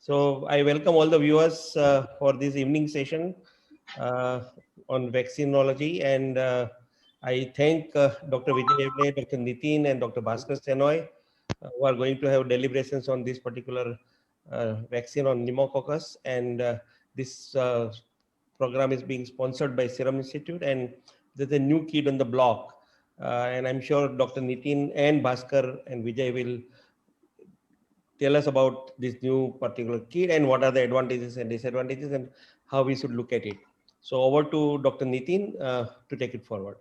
So I welcome all the viewers for this evening session uh, on vaccinology, and I thank Dr. Vijay, Dr. Nitin, and Dr. Bhaskar Shenoy who are going to have deliberations on this particular vaccine on pneumococcus. And this program is being sponsored by Serum Institute, and there's a new kid on the block. And I'm sure Dr. Nitin and Bhaskar and Vijay will tell us about this new particular kit and what are the advantages and disadvantages and how we should look at it. So over to Dr. Nitin to take it forward.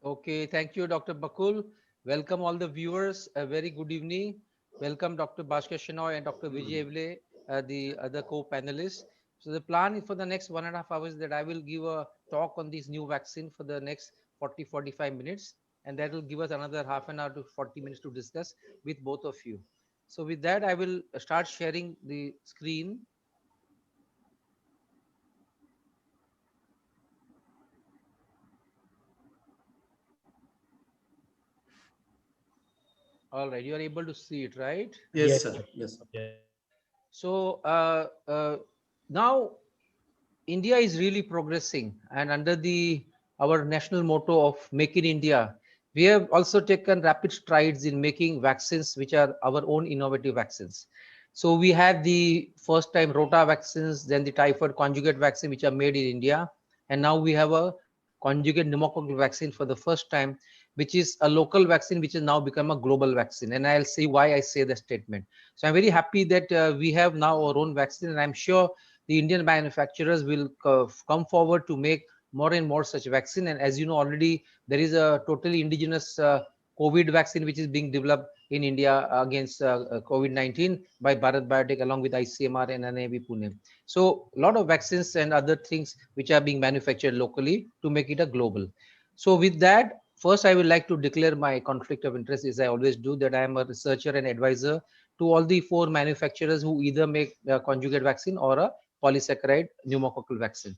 Okay, thank you, Dr. Bakul. Welcome all the viewers. A very good evening. Welcome Dr. Bhaskar Shenoy and Dr. Vijay, the other co-panelists. So the plan for the next 1.5 hours is that I will give a talk on this new vaccine for the next 40-45 minutes, and that will give us another half an hour to 40 minutes to discuss with both of you. So with that, I will start sharing the screen. All right, you are able to see it, right? Yes, Yes, sir. sir. Yes. Yeah. So now India is really progressing, and under the our national motto of Make in India, we have also taken rapid strides in making vaccines which are our own innovative vaccines. So we had the first time Rota vaccines, then the typhoid conjugate vaccine which are made in India, and now we have a conjugate pneumococcal vaccine for the first time, which is a local vaccine which has now become a global vaccine. And I'll see why I say the statement. So I'm very happy that we have now our own vaccine, and I'm sure the Indian manufacturers will come forward to make more and more such vaccine. And as you know, already there is a totally indigenous COVID vaccine which is being developed in India against COVID-19 by Bharat Biotech along with ICMR and NIV Pune. So a lot of vaccines and other things which are being manufactured locally to make it a global. So with that, first I would like to declare my conflict of interest, as I always do, that I am a researcher and advisor to all the 4 manufacturers who either make a conjugate vaccine or a polysaccharide pneumococcal vaccine.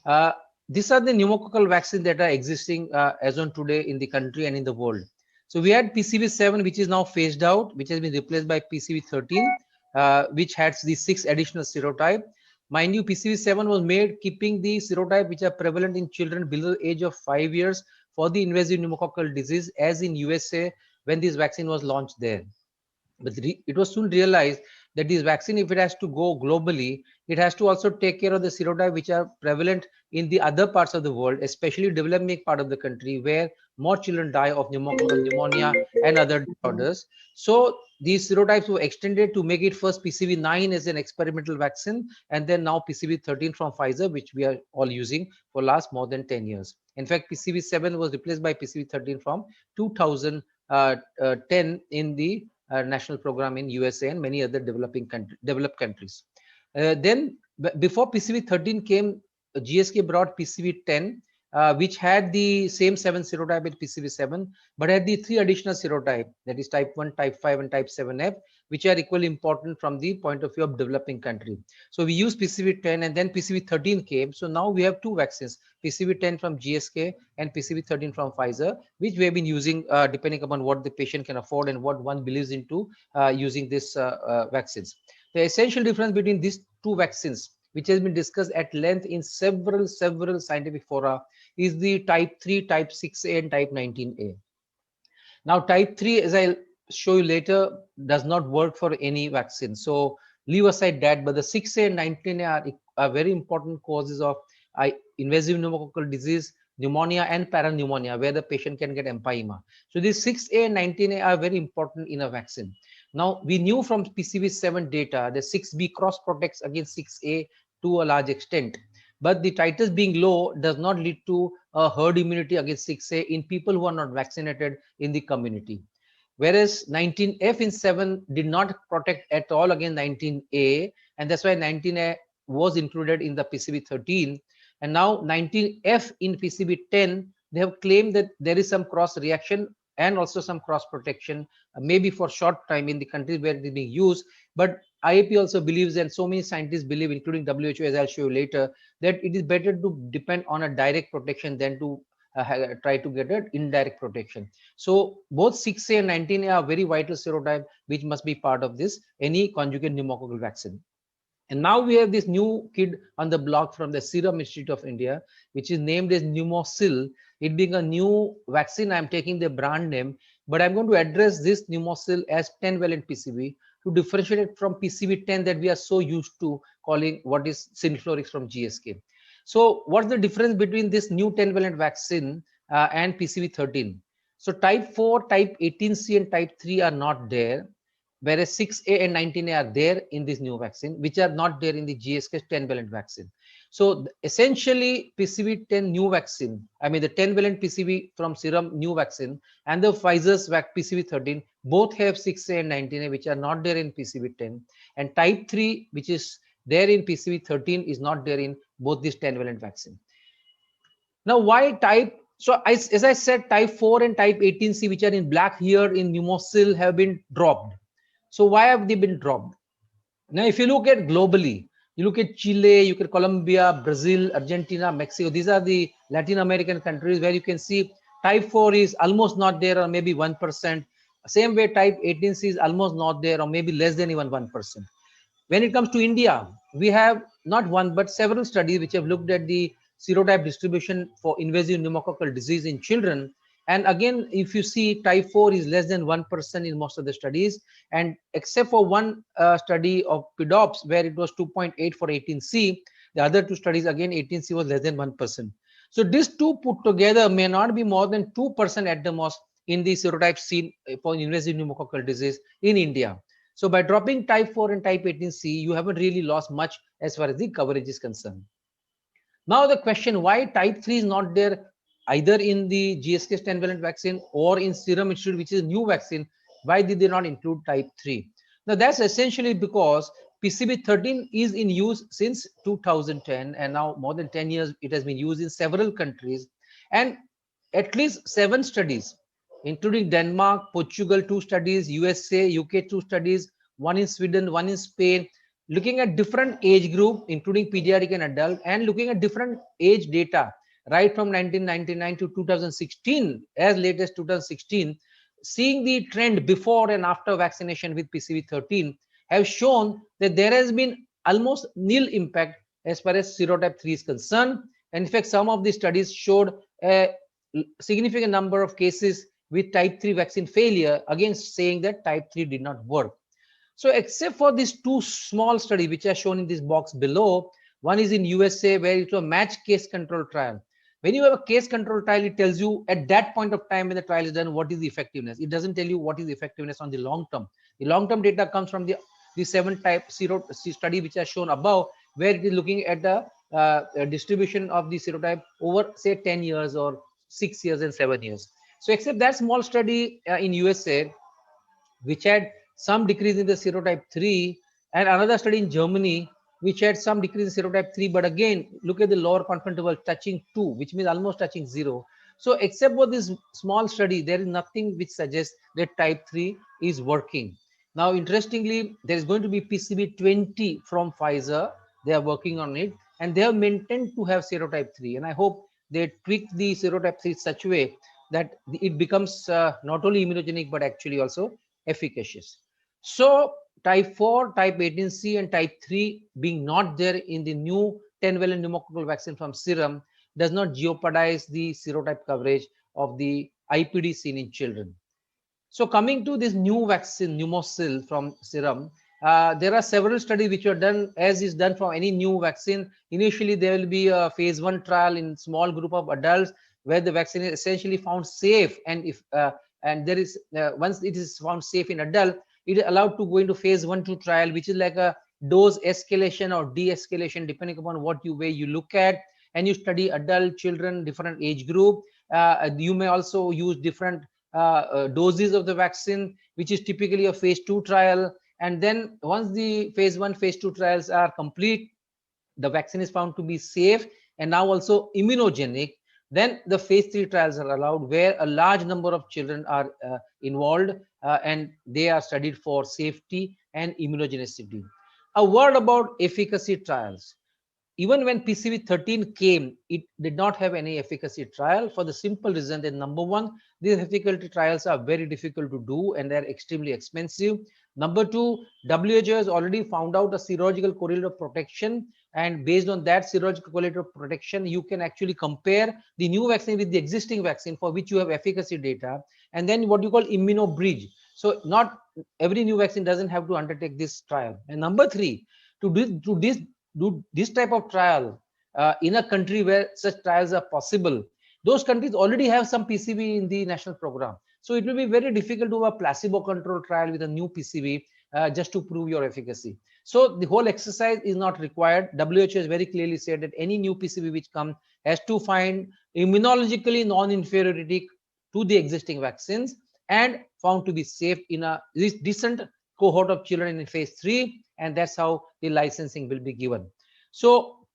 Uh, these are the pneumococcal vaccines that are existing as on today in the country and in the world. So we had PCV7, which is now phased out, which has been replaced by PCV13, which has the 6 additional serotype. Mind you, PCV7 was made keeping the serotype which are prevalent in children below the age of 5 years for the invasive pneumococcal disease, as in USA when this vaccine was launched there. But it was soon realized that this vaccine, if it has to go globally, it has to also take care of the serotypes which are prevalent in the other parts of the world, especially developing part of the country where more children die of pneumococcal pneumonia and other disorders. So these serotypes were extended to make it first PCV9 as an experimental vaccine, and then now PCV13 from Pfizer, which we are all using for last more than 10 years. In fact, PCV7 was replaced by PCV13 from 2010 in the national program in USA and many other developed countries. Then before PCV13 came, GSK brought PCV10, which had the same 7 serotype as PCV7, but had the 3 additional serotype, that is type 1, type 5, and type 7F, which are equally important from the point of view of developing country. So we used PCV10 and then PCV13 came. So now we have 2 vaccines, PCV10 from GSK and PCV13 from Pfizer, which we have been using depending upon what the patient can afford and what one believes into using these vaccines. The essential difference between these 2 vaccines, which has been discussed at length in several scientific fora, is the type 3, type 6A, and type 19A. Now, type 3, as I'll show you later, does not work for any vaccine. So leave aside that, but the 6A and 19A are very important causes of invasive pneumococcal disease, pneumonia, and parapneumonia, where the patient can get empyema. So these 6A and 19A are very important in a vaccine. Now, we knew from PCV7 data that 6B cross protects against 6A to a large extent, but the titers being low does not lead to a herd immunity against 6A in people who are not vaccinated in the community. Whereas 19F in 7 did not protect at all against 19A, and that's why 19A was included in the PCV13. And now 19F in PCV10, they have claimed that there is some cross reaction and also some cross protection, maybe for short time in the countries where it is being used. But IAP also believes, and so many scientists believe, including WHO, as I'll show you later, that it is better to depend on a direct protection than to try to get an indirect protection. So both 6A and 19A are very vital serotype which must be part of this any conjugate pneumococcal vaccine. And now we have this new kid on the block from the Serum Institute of India, which is named as Pneumosil. It being a new vaccine, I'm taking the brand name, but I'm going to address this Pneumosil as 10-valent PCV to differentiate it from PCV 10 that we are so used to calling what is Synflorix from GSK. So what's the difference between this new 10-valent vaccine and PCV 13? So type 4, type 18C and type 3 are not there, whereas 6A and 19A are there in this new vaccine, which are not there in the GSK's 10-valent vaccine. So essentially, PCV 10 new vaccine, I mean the 10-valent PCV from Serum new vaccine and the Pfizer's PCV 13, both have 6A and 19A, which are not there in PCV 10. And type 3, which is there in PCV 13, is not there in both these 10-valent vaccine. Now, why type? So as I said, type 4 and type 18C, which are in black here in Pneumosil, have been dropped. So why have they been dropped? Now, if you look at globally, you look at Chile, you look at Colombia, Brazil, Argentina, Mexico. These are the Latin American countries where you can see type 4 is almost not there, or maybe 1%. Same way type 18C is almost not there, or maybe less than even 1%. When it comes to India, we have not one but several studies which have looked at the serotype distribution for invasive pneumococcal disease in children. And again, if you see, type 4 is less than 1% in most of the studies. And except for one study of PEDOPS, where it was 2.8 for 18C, the other two studies, again, 18C was less than 1%. So these two put together may not be more than 2% at the most in the serotype seen for invasive pneumococcal disease in India. So by dropping type 4 and type 18C, you haven't really lost much as far as the coverage is concerned. Now the question, why type 3 is not there either in the GSK's 10-valent vaccine or in Serum Institute, which is a new vaccine? Why did they not include type 3? Now that's essentially because PCV 13 is in use since 2010, and now more than 10 years it has been used in several countries, and at least 7 studies, including Denmark, Portugal 2 studies, USA, UK 2 studies, 1 in Sweden, 1 in Spain, looking at different age group, including pediatric and adult, and looking at different age data, right from 1999 to 2016, as late as 2016, seeing the trend before and after vaccination with PCV 13, have shown that there has been almost nil impact as far as serotype 3 is concerned. And in fact, some of the studies showed a significant number of cases with type 3 vaccine failure, again saying that type 3 did not work. So except for these 2 small studies which are shown in this box below, one is in USA where it's a matched case control trial. When you have a case control trial, it tells you at that point of time when the trial is done, what is the effectiveness. It doesn't tell you what is the effectiveness on the long term. The long term data comes from the 7 type study which are shown above, where it is looking at the distribution of the serotype over say 10 years or 6 years and 7 years. So except that small study in USA, which had some decrease in the serotype 3, and another study in Germany, which had some decrease in serotype 3, but again, look at the lower confidence interval touching 2, which means almost touching 0. So except for this small study, there is nothing which suggests that type 3 is working. Now, interestingly, there is going to be PCV 20 from Pfizer. They are working on it, and they have maintained to have serotype 3. And I hope they tweak the serotype 3 in such a way that it becomes not only immunogenic, but actually also efficacious. So type 4, type 18C and type 3 being not there in the new 10-valent pneumococcal vaccine from Serum does not jeopardize the serotype coverage of the IPD seen in children. So coming to this new vaccine, Pneumosil from Serum, there are several studies which are done, as is done for any new vaccine. Initially, there will be a phase 1 trial in small group of adults where the vaccine is essentially found safe, and if and there is once it is found safe in adult, it is allowed to go into phase 1-2 trial, which is like a dose escalation or de-escalation depending upon what way you look at, and you study adult, children, different age group. You may also use different doses of the vaccine, which is typically a phase 2 trial. And then once the phase 1, phase 2 trials are complete, the vaccine is found to be safe and now also immunogenic, then the phase 3 trials are allowed, where a large number of children are involved and they are studied for safety and immunogenicity. A word about efficacy trials. even when PCV 13 came, it did not have any efficacy trial for the simple reason that number one, these efficacy trials are very difficult to do and they're extremely expensive. Number two, WHO has already found out a serological correlate of protection, and based on that serological correlate of protection, you can actually compare the new vaccine with the existing vaccine for which you have efficacy data, and then what you call immunobridge. So not every new vaccine doesn't have to undertake this trial. And number three, to do this type of trial in a country where such trials are possible, those countries already have some PCV in the national program. So it will be very difficult to have a placebo control trial with a new PCV just to prove your efficacy. So the whole exercise is not required. WHO has very clearly said that any new PCV which comes has to find immunologically non-inferiority to the existing vaccines and found to be safe in a decent cohort of children in phase 3, and that's how the licensing will be given. So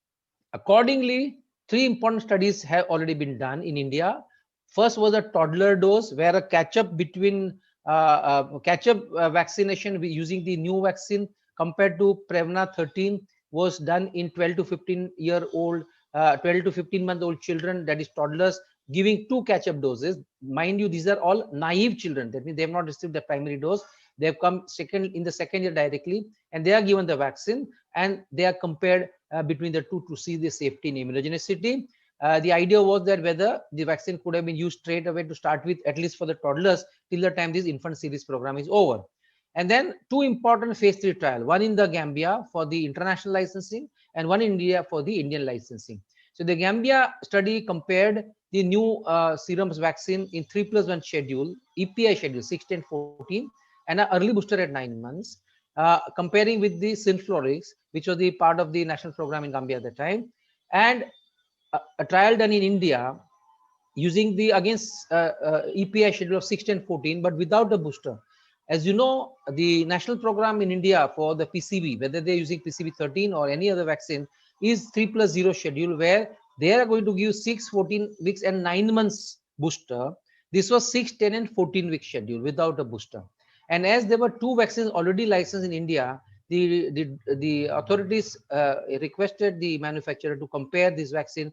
accordingly, 3 important studies have already been done in India. First was a toddler dose, where a catch-up between vaccination using the new vaccine compared to Prevnar 13 was done in 12 to 15-year-old, 12 to 15-month-old children, that is toddlers, giving 2 catch-up doses. Mind you, these are all naive children. That means they have not received the primary dose. They have come in the second year directly, and they are given the vaccine, and they are compared between the two to see the safety and immunogenicity. The idea was that whether the vaccine could have been used straight away to start with, at least for the toddlers, till the time this infant series program is over. And then 2 important phase 3 trials, one in the Gambia for the international licensing and one in India for the Indian licensing. So the Gambia study compared the new serums vaccine in 3+1 schedule, EPI schedule 6, 10, 14, and an early booster at 9 months, comparing with the Synflorix, which was the part of the national program in Gambia at the time, and a trial done in India using the EPI schedule of 6, 10, 14, but without the booster. As you know, the national program in India for the PCV, whether they're using PCV 13 or any other vaccine, is 3+0 schedule, where they are going to give 6, 14 weeks and 9 months booster. This was 6, 10, and 14 week schedule without a booster. And as there were 2 vaccines already licensed in India, the authorities requested the manufacturer to compare this vaccine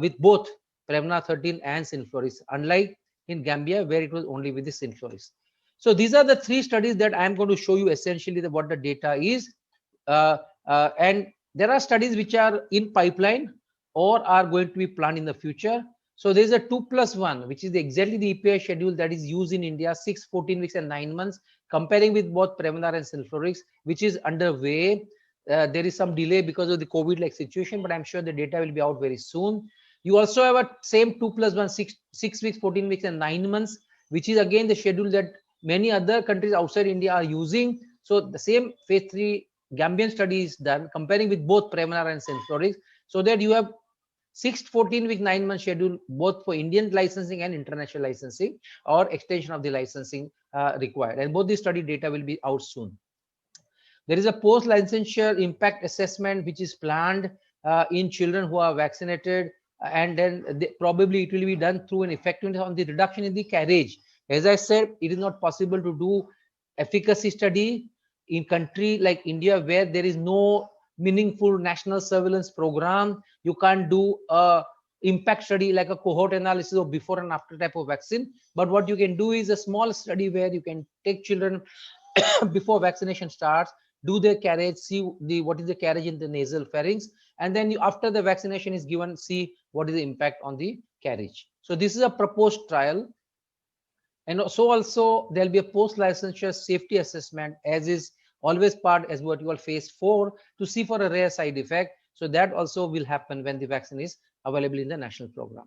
with both Prevnar 13 and Synflorix, unlike in Gambia, where it was only with the Synflorix. So these are the 3 studies that I am going to show you essentially what the data is. And there are studies which are in pipeline or are going to be planned in the future. So there is a 2+1, which is exactly the EPI schedule that is used in India, 6, 14 weeks and 9 months, comparing with both Prevnar and Synflorix, which is underway. There is some delay because of the COVID-like situation, but I'm sure the data will be out very soon. You also have a same 2+1, 6 weeks, 14 weeks and 9 months, which is again the schedule that many other countries outside India are using. So the same phase 3 Gambian study is done, comparing with both Prevnar and Synflorix, so that you have 6, 14 week, 9 month schedule, both for Indian licensing and international licensing or extension of the licensing required. And both the study data will be out soon. There is a post-licensure impact assessment which is planned in children who are vaccinated, and then probably it will be done through an effectiveness on the reduction in the carriage. As I said, it is not possible to do efficacy study in country like India where there is no meaningful national surveillance program. You can't do a impact study like a cohort analysis of before and after type of vaccine. But what you can do is a small study where you can take children before vaccination starts, do their carriage, see what is the carriage in the nasal pharynx, and then after the vaccination is given, see what is the impact on the carriage. So this is a proposed trial. And so also there'll be a post-licensure safety assessment, as is always part as what you call phase 4, to see for a rare side effect. So that also will happen when the vaccine is available in the national program.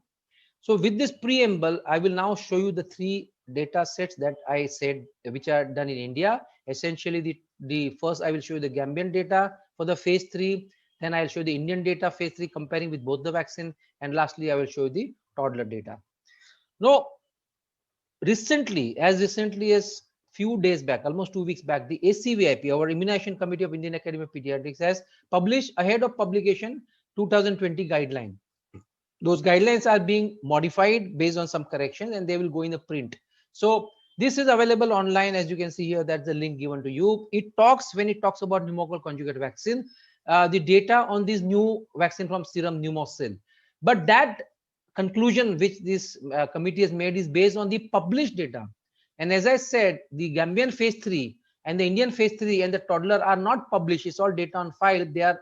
So with this preamble, I will now show you the 3 data sets that I said, which are done in India. Essentially, the first I will show you the Gambian data for the phase 3. Then I'll show you the Indian data phase 3 comparing with both the vaccine. And lastly, I will show you the toddler data. Now, as recently as few days back, almost 2 weeks back, the ACVIP, our Immunization Committee of Indian Academy of Pediatrics, has published ahead of publication 2020 guideline. Those guidelines are being modified based on some corrections, and they will go in the print. So this is available online, as you can see here. That's the link given to you. When it talks about pneumococcal conjugate vaccine, the data on this new vaccine from serum PNEUMOSIL. But that conclusion which this committee has made is based on the published data. And as I said, the Gambian phase 3 and the Indian phase 3 and the Toddler are not published. It's all data on file. They are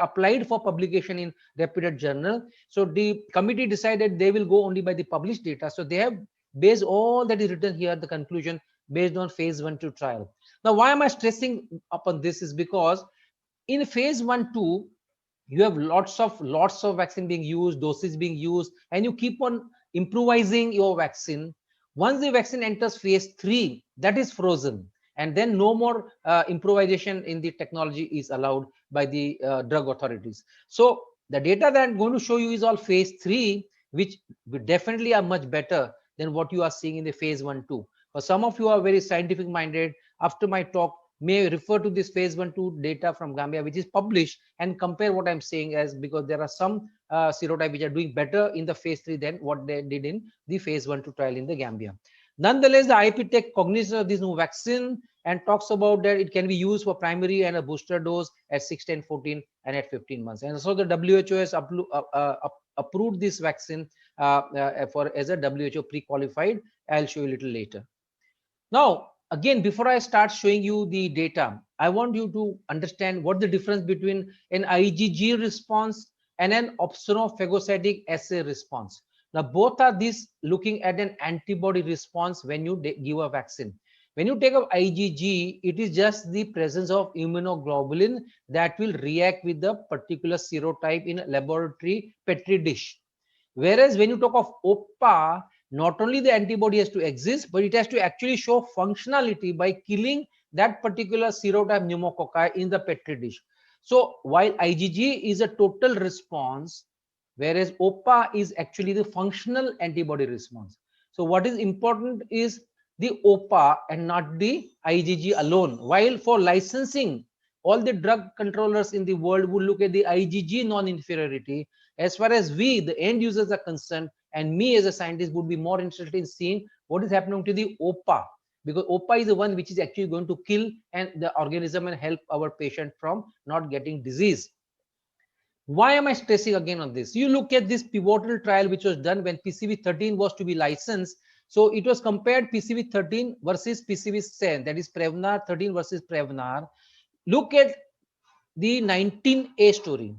applied for publication in reputed journal. So the committee decided they will go only by the published data. So they have based all that is written here, the conclusion based on phase 1-2 trial. Now, why am I stressing upon this is because in phase 1-2, you have lots of vaccine being used, doses being used, and you keep on improvising your vaccine. Once the vaccine enters phase 3, that is frozen, and then no more improvisation in the technology is allowed by the drug authorities. So the data that I'm going to show you is all phase 3, which definitely are much better than what you are seeing in the phase 1-2. For some of you are very scientific minded, after my talk, may refer to this phase 1-2 data from Gambia, which is published, and compare what I'm saying as, because there are some serotypes which are doing better in the phase 3 than what they did in the phase 1-2 trial in the Gambia. Nonetheless, the IAP take cognizance of this new vaccine and talks about that it can be used for primary and a booster dose at 6, 10, 14, and at 15 months. And so the WHO has approved this vaccine as a WHO pre-qualified. I'll show you a little later. Now, again, before I start showing you the data, I want you to understand what the difference between an IgG response and an opsonophagocytic assay response. Now, both are these looking at an antibody response when you give a vaccine. When you take up IgG, it is just the presence of immunoglobulin that will react with the particular serotype in a laboratory Petri dish. Whereas when you talk of OPA, not only the antibody has to exist, but it has to actually show functionality by killing that particular serotype pneumococci in the Petri dish. So while IgG is a total response, whereas OPA is actually the functional antibody response. So what is important is the OPA and not the IgG alone. While for licensing, all the drug controllers in the world will look at the IgG non-inferiority. As far as we, the end users, are concerned, and me as a scientist would be more interested in seeing what is happening to the OPA, because OPA is the one which is actually going to kill and the organism and help our patient from not getting disease. Why am I stressing again on this? You look at this pivotal trial which was done when PCV 13 was to be licensed. So it was compared PCV 13 versus PCV 7, that is Prevnar 13 versus Prevnar. Look at the 19A story.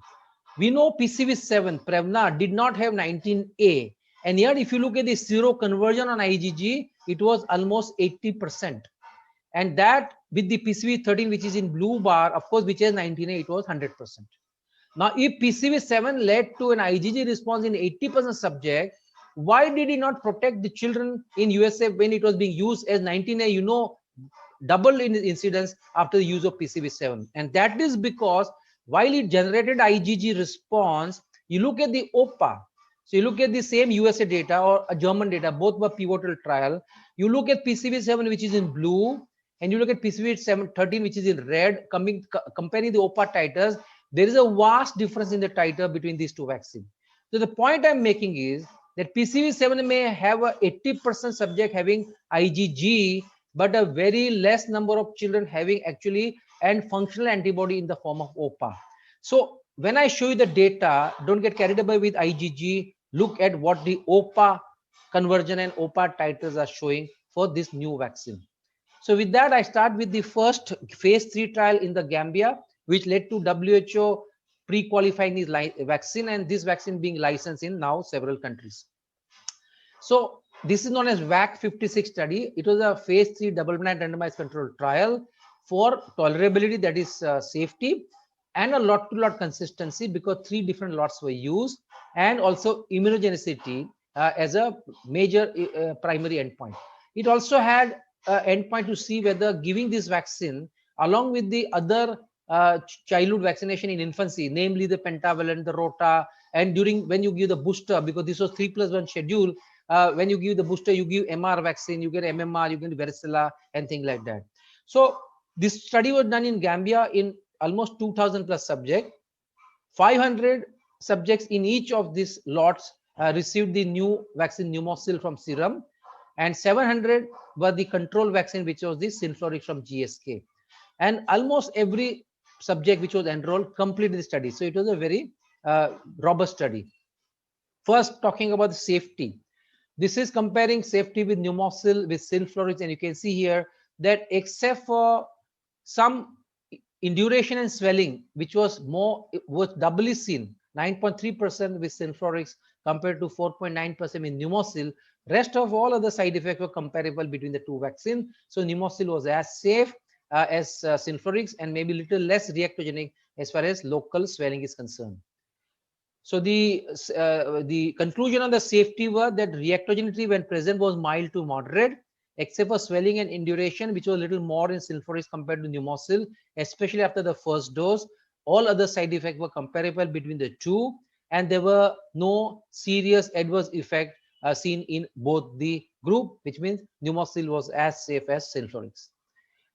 We know PCV 7, Prevnar, did not have 19A. And yet, if you look at the zero conversion on IgG, it was almost 80%. And that with the PCV 13, which is in blue bar, of course, which has 19A, it was 100%. Now, if PCV 7 led to an IgG response in 80% subject, why did it not protect the children in USA when it was being used as 19A, you know, double in incidence after the use of PCV 7? And that is because while it generated IgG response, you look at the OPA. So you look at the same USA data or a German data, both were pivotal trial. You look at PCV 7, which is in blue, and you look at PCV 13, which is in red, comparing the OPA titers. There is a vast difference in the titer between these two vaccines. So the point I'm making is that PCV 7 may have a 80% subject having IgG, but a very less number of children having actually and functional antibody in the form of OPA. So when I show you the data, don't get carried away with IgG. Look at what the OPA conversion and OPA titers are showing for this new vaccine. So with that, I start with the first phase 3 trial in the Gambia, which led to WHO pre-qualifying this vaccine, and this vaccine being licensed in now several countries. So this is known as VAC-056 study. It was a phase 3 double-blind randomized controlled trial for tolerability, that is safety, and a lot-to-lot consistency, because 3 different lots were used, and also immunogenicity as a major primary endpoint. It also had an endpoint to see whether giving this vaccine along with the other childhood vaccination in infancy, namely the pentavalent, the rota, and during when you give the booster, because this was 3+1 schedule, when you give the booster, you give MR vaccine, you get MMR, you get varicella, and things like that. So this study was done in Gambia in almost 2,000 plus subjects. 500 subjects in each of these lots received the new vaccine PNEUMOSIL from Serum, and 700 were the control vaccine, which was the Synflorix from GSK. And almost every subject which was enrolled completed the study. So it was a very robust study. First, talking about the safety. This is comparing safety with Pneumosil with Synflorix, and you can see here that except for some induration and swelling, which was doubly seen, 9.3% with Synflorix compared to 4.9% with Pneumosil. Rest of all other side effects were comparable between the two vaccines. So Pneumosil was as safe as Synflorix, and maybe a little less reactogenic as far as local swelling is concerned. So the conclusion on the safety was that reactogenicity when present was mild to moderate, except for swelling and induration, which was a little more in Synflorix compared to Pneumosil, especially after the first dose. All other side effects were comparable between the two, and there were no serious adverse effect seen in both the group, which means Pneumosil was as safe as Synflorix.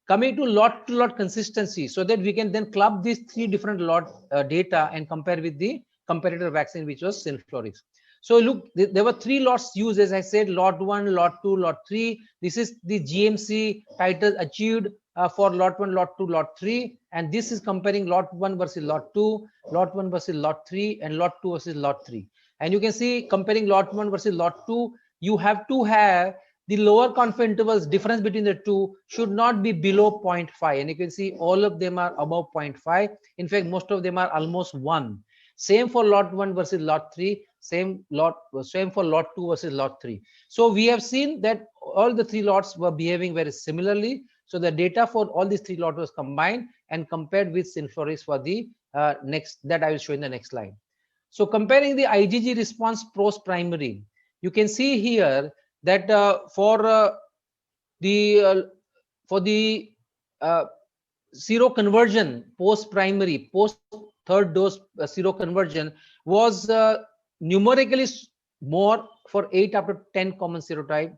Coming to lot consistency, so that we can then club these three different lot data and compare with the comparator vaccine, which was Synflorix. So look, there were three lots used, as I said, lot 1, lot 2, lot 3. This is the GMC titers achieved for lot 1, lot 2, lot 3. And this is comparing lot 1 versus lot 2, lot 1 versus lot 3, and lot 2 versus lot 3. And you can see comparing lot 1 versus lot 2, you have to have the lower confidence intervals difference between the two should not be below 0.5. And you can see all of them are above 0.5. In fact, most of them are almost 1. Same for lot 1 versus lot 3, same for lot 2 versus lot 3. So we have seen that all the three lots were behaving very similarly. So the data for all these three lots was combined and compared with Synflorix for the next, that I will show in the next slide. So comparing the IgG response post-primary, you can see here that for the seroconversion post-primary, post-third dose seroconversion was numerically more for 8 out of 10 common serotypes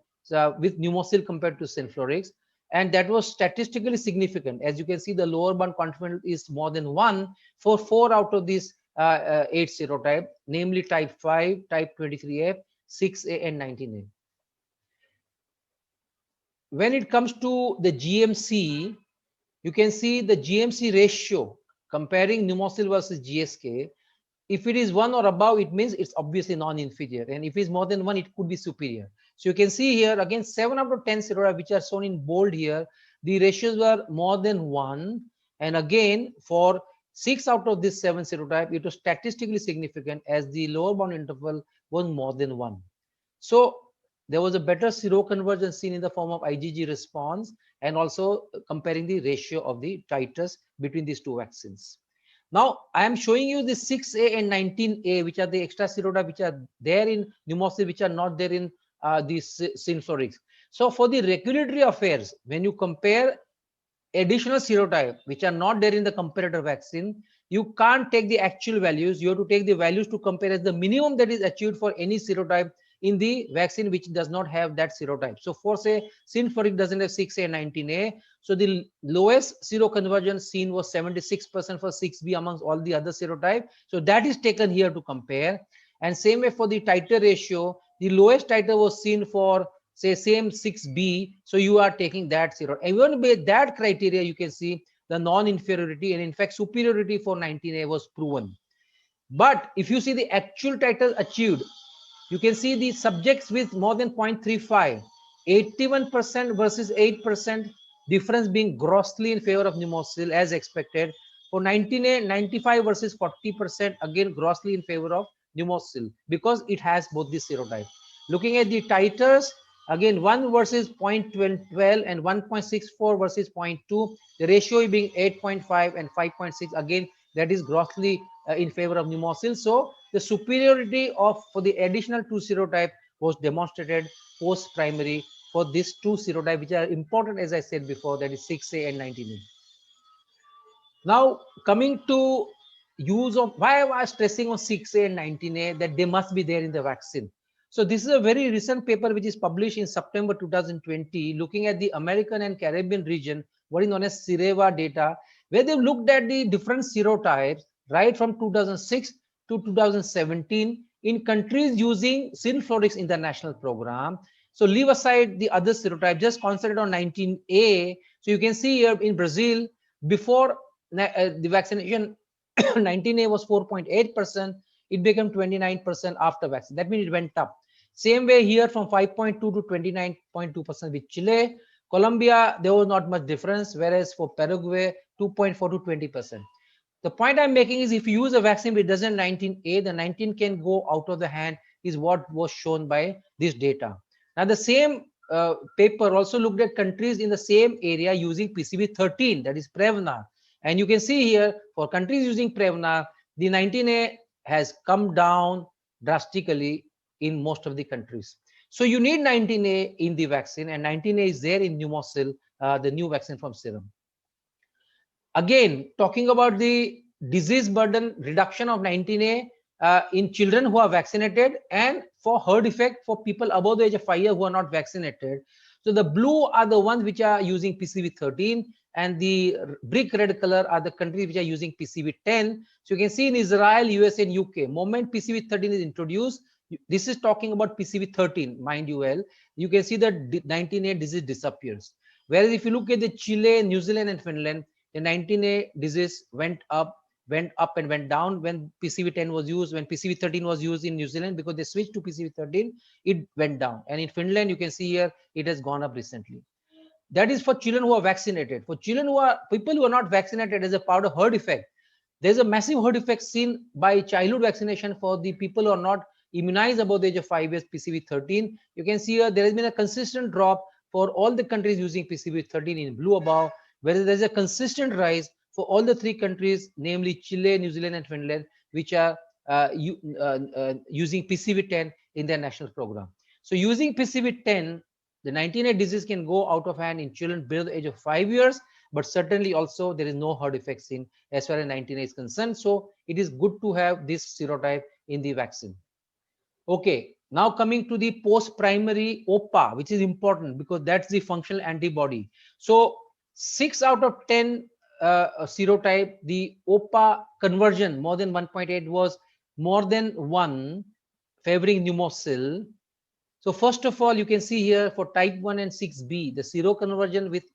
with Pneumosil compared to Synflorix, and that was statistically significant. As you can see, the lower bound confidence is more than 1 for 4 out of these 8 serotypes, namely type 5, type 23F, 6A, and 19A. When it comes to the GMC, you can see the GMC ratio comparing Pneumosil versus GSK. If it is 1 or above, it means it's obviously non-inferior, and if it's more than 1, it could be superior. So you can see here again 7 out of 10 serotypes, which are shown in bold here, the ratios were more than 1, and again for 6 out of this 7 serotype, it was statistically significant as the lower bound interval was more than 1. So there was a better seroconversion seen in the form of IgG response, and also comparing the ratio of the titers between these two vaccines. Now, I am showing you the 6A and 19A, which are the extra serotypes which are there in Pneumosil, which are not there in the Synflorix. So for the regulatory affairs, when you compare additional serotypes which are not there in the comparator vaccine, you can't take the actual values. You have to take the values to compare as the minimum that is achieved for any serotype in the vaccine which does not have that serotype. So for say Synflorix doesn't have 6A and 19A. So the lowest seroconversion seen was 76% for 6B amongst all the other serotypes. So that is taken here to compare. And same way for the titer ratio, the lowest titer was seen for say same 6B. So you are taking that serotype. Even with that criteria, you can see the non-inferiority, and in fact superiority for 19A was proven. But if you see the actual titers achieved, you can see the subjects with more than 0.35, 81% versus 8%, difference being grossly in favor of Pneumosil as expected. For 19A, 95 versus 40%, again grossly in favor of Pneumosil because it has both the serotypes. Looking at the titers, again 1 versus 0.12 and 1.64 versus 0.2, the ratio being 8.5 and 5.6, again that is grossly in favor of Pneumosil. So the superiority for the additional 2 serotype was demonstrated post-primary for these 2 serotypes, which are important, as I said before, that is 6A and 19A. Now coming to use of, why I was stressing on 6A and 19A, that they must be there in the vaccine. So this is a very recent paper which is published in September 2020, looking at the American and Caribbean region, what is known as SIREVA data, where they looked at the different serotypes right from 2006 to 2017 in countries using Synflorix international program. So leave aside the other serotype, just concentrate on 19A. So you can see here in Brazil, before the vaccination 19A was 4.8%, it became 29% after vaccine. That means it went up. Same way here from 5.2 to 29.2% with Chile. Colombia, there was not much difference, whereas for Paraguay, 2.4 to 20%. The point I'm making is if you use a vaccine which doesn't 19A, the 19 can go out of the hand, is what was shown by this data. Now, the same paper also looked at countries in the same area using PCV 13, that is Prevnar. And you can see here for countries using Prevnar, the 19A has come down drastically in most of the countries. So you need 19A in the vaccine, and 19A is there in Pneumococcal, the new vaccine from Serum. Again, talking about the disease burden reduction of 19A in children who are vaccinated, and for herd effect for people above the age of 5 years who are not vaccinated. So the blue are the ones which are using PCV 13, and the brick red color are the countries which are using PCV 10. So you can see in Israel, US, and UK, moment PCV 13 is introduced, this is talking about PCV 13, mind you well, you can see that 19A disease disappears. Whereas if you look at the Chile, New Zealand, and Finland, the 19A disease went up and went down when PCV 10 was used. When PCV 13 was used in New Zealand, because they switched to PCV 13, it went down. And in Finland, you can see here, it has gone up recently. That is for children who are vaccinated. For children who are, people who are not vaccinated, as a part of herd effect, there's a massive herd effect seen by childhood vaccination for the people who are not immunized above the age of 5 years, PCV 13. You can see here, there has been a consistent drop for all the countries using PCV 13 in blue above, whereas there's a consistent rise for all the three countries, namely Chile, New Zealand, and Finland, which are using PCV 10 in their national program. So using PCV 10, the 19A disease can go out of hand in children below the age of 5 years, but certainly also there is no herd effect seen as far as 19A is concerned. So it is good to have this serotype in the vaccine. Okay, now coming to the post-primary OPA, which is important because that's the functional antibody. So 6 out of 10 serotype, the OPA conversion more than 1.8 was more than 1 favoring Pneumococcal. So first of all, you can see here for type 1 and 6B, the seroconversion with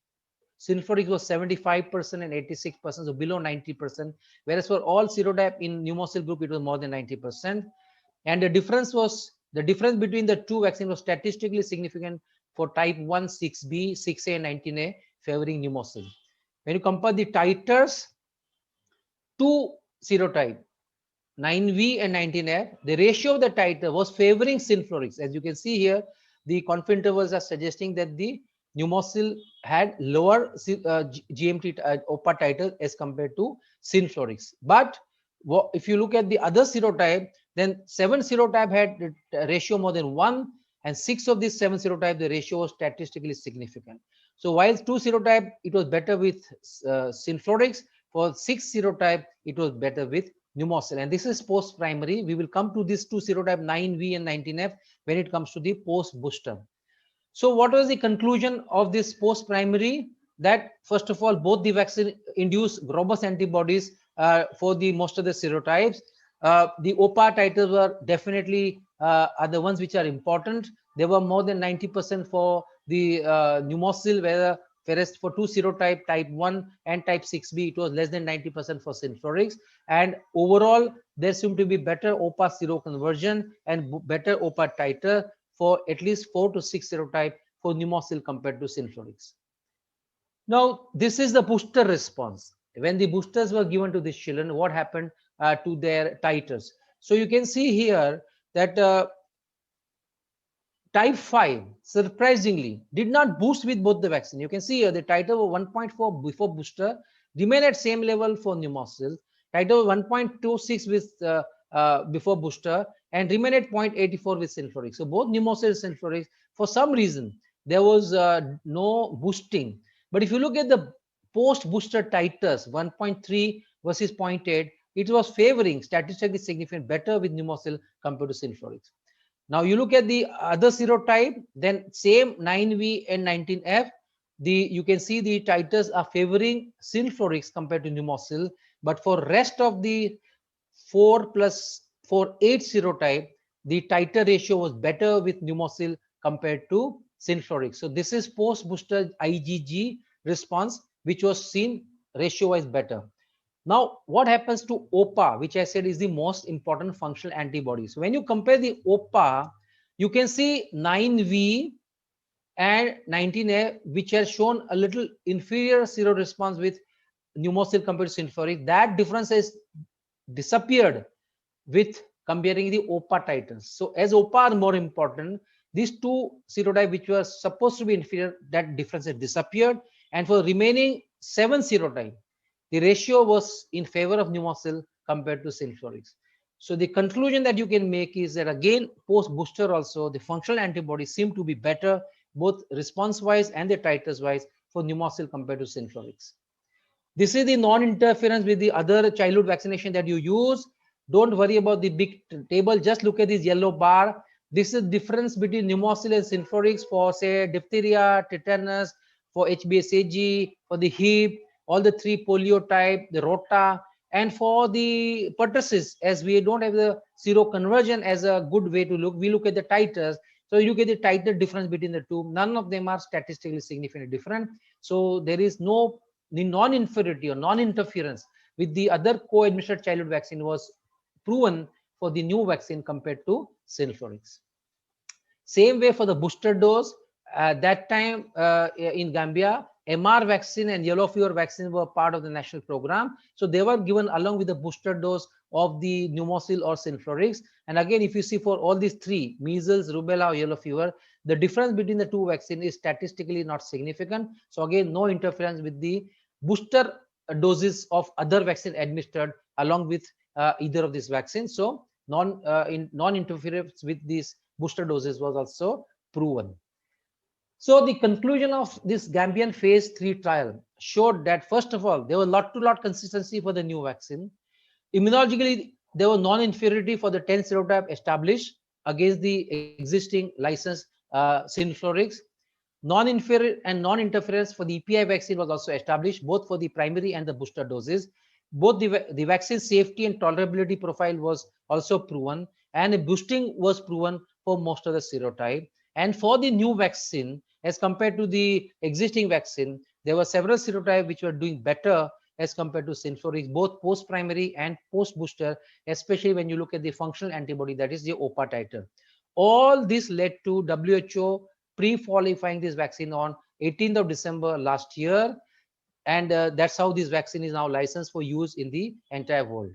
Synflorix was 75% and 86%, so below 90%, whereas for all serotype in Pneumococcal group, it was more than 90%. And the difference between the two vaccines was statistically significant for type 1, 6B, 6A, and 19A favoring Pneumococcal. When you compare the titers to serotype 9V and 19F, the ratio of the titer was favoring Synflorix. As you can see here, the confidence intervals are suggesting that the Pneumococcal had lower GMT OPA titer as compared to Synflorix. But if you look at the other serotype, then 7 serotype had a ratio more than 1, and 6 of these 7 serotype, the ratio was statistically significant. So while 2 serotype, it was better with Synflorix, for 6 serotype, it was better with Pneumococcal. And this is post-primary. We will come to this 2 serotype 9V and 19F when it comes to the post-booster. So what was the conclusion of this post-primary? That first of all, both the vaccine induce robust antibodies for the most of the serotypes. The OPA titers were definitely are the ones which are important. They were more than 90% for the Pneumococcal, whereas for 2 serotype, type 1 and type 6B, it was less than 90% for Synflorix. And overall, there seemed to be better OPA seroconversion and better OPA titer for at least 4 to 6 serotype for Pneumococcal compared to Synflorix. Now, this is the booster response. When the boosters were given to these children, what happened to their titers? So you can see here that type 5, surprisingly, did not boost with both the vaccine. You can see here the titer was 1.4 before booster, remain at same level for Pneumococcal. Titer was 1.26 with before booster, and remain at 0.84 with Synflorix. So both Pneumococcal and Synflorix, for some reason, there was no boosting. But if you look at the post-booster titers, 1.3 versus 0.8, it was favoring statistically significant better with Pneumococcal compared to Synflorix. Now you look at the other serotype, then same 9V and 19F, you can see the titers are favoring Synflorix compared to Pneumococcal, but for rest of the 4 plus 4, 8 serotype, the titer ratio was better with Pneumococcal compared to Synflorix. So this is post-booster IgG response, which was seen ratio-wise better. Now, what happens to OPA, which I said is the most important functional antibody? So when you compare the OPA, you can see 9V and 19A, which has shown a little inferior seroresponse with pneumosil compared to sulfuric. That difference has disappeared with comparing the OPA titers. So as OPA are more important, these two serotypes which were supposed to be inferior, that difference has disappeared. And for remaining 7 serotypes, the ratio was in favor of pneumosil compared to sulfurics. So the conclusion that you can make is that again, post-booster also, the functional antibodies seem to be better, both response-wise and the titers-wise for pneumosil compared to sulfurics. This is the non-interference with the other childhood vaccination that you use. Don't worry about the big table. Just look at this yellow bar. This is the difference between pneumosil and sulfurics for, say, diphtheria, tetanus, for HBsAg, for the hip, all the 3 polio type, the rota, and for the pertussis, as we don't have the seroconversion as a good way to look, we look at the titers. So you get the titer difference between the two. None of them are statistically significantly different. So there is no the non-inferiority or non-interference with the other co-administered childhood vaccine was proven for the new vaccine compared to sulfurics. Same way for the booster dose. That time in Gambia, MR vaccine and yellow fever vaccine were part of the national program. So they were given along with the booster dose of the pneumosil or sulfurics. And again, if you see for all these three, measles, rubella, or yellow fever, the difference between the two vaccines is statistically not significant. So again, no interference with the booster doses of other vaccine administered along with either of these vaccines. So non-interference with these booster doses was also proven. So the conclusion of this Gambian phase 3 trial showed that, first of all, there was lot-to-lot consistency for the new vaccine. Immunologically, there was non-inferiority for the 10 serotype established against the existing licensed sulfurics. Non-inferior and non-interference for the EPI vaccine was also established, both for the primary and the booster doses. Both the vaccine safety and tolerability profile was also proven, and a boosting was proven for most of the serotype. And for the new vaccine, as compared to the existing vaccine, there were several serotypes which were doing better as compared to sulfurics, both post-primary and post-booster, especially when you look at the functional antibody, that is the OPA titer. All this led to WHO pre-qualifying this vaccine on 18th of December last year. And that's how this vaccine is now licensed for use in the entire world.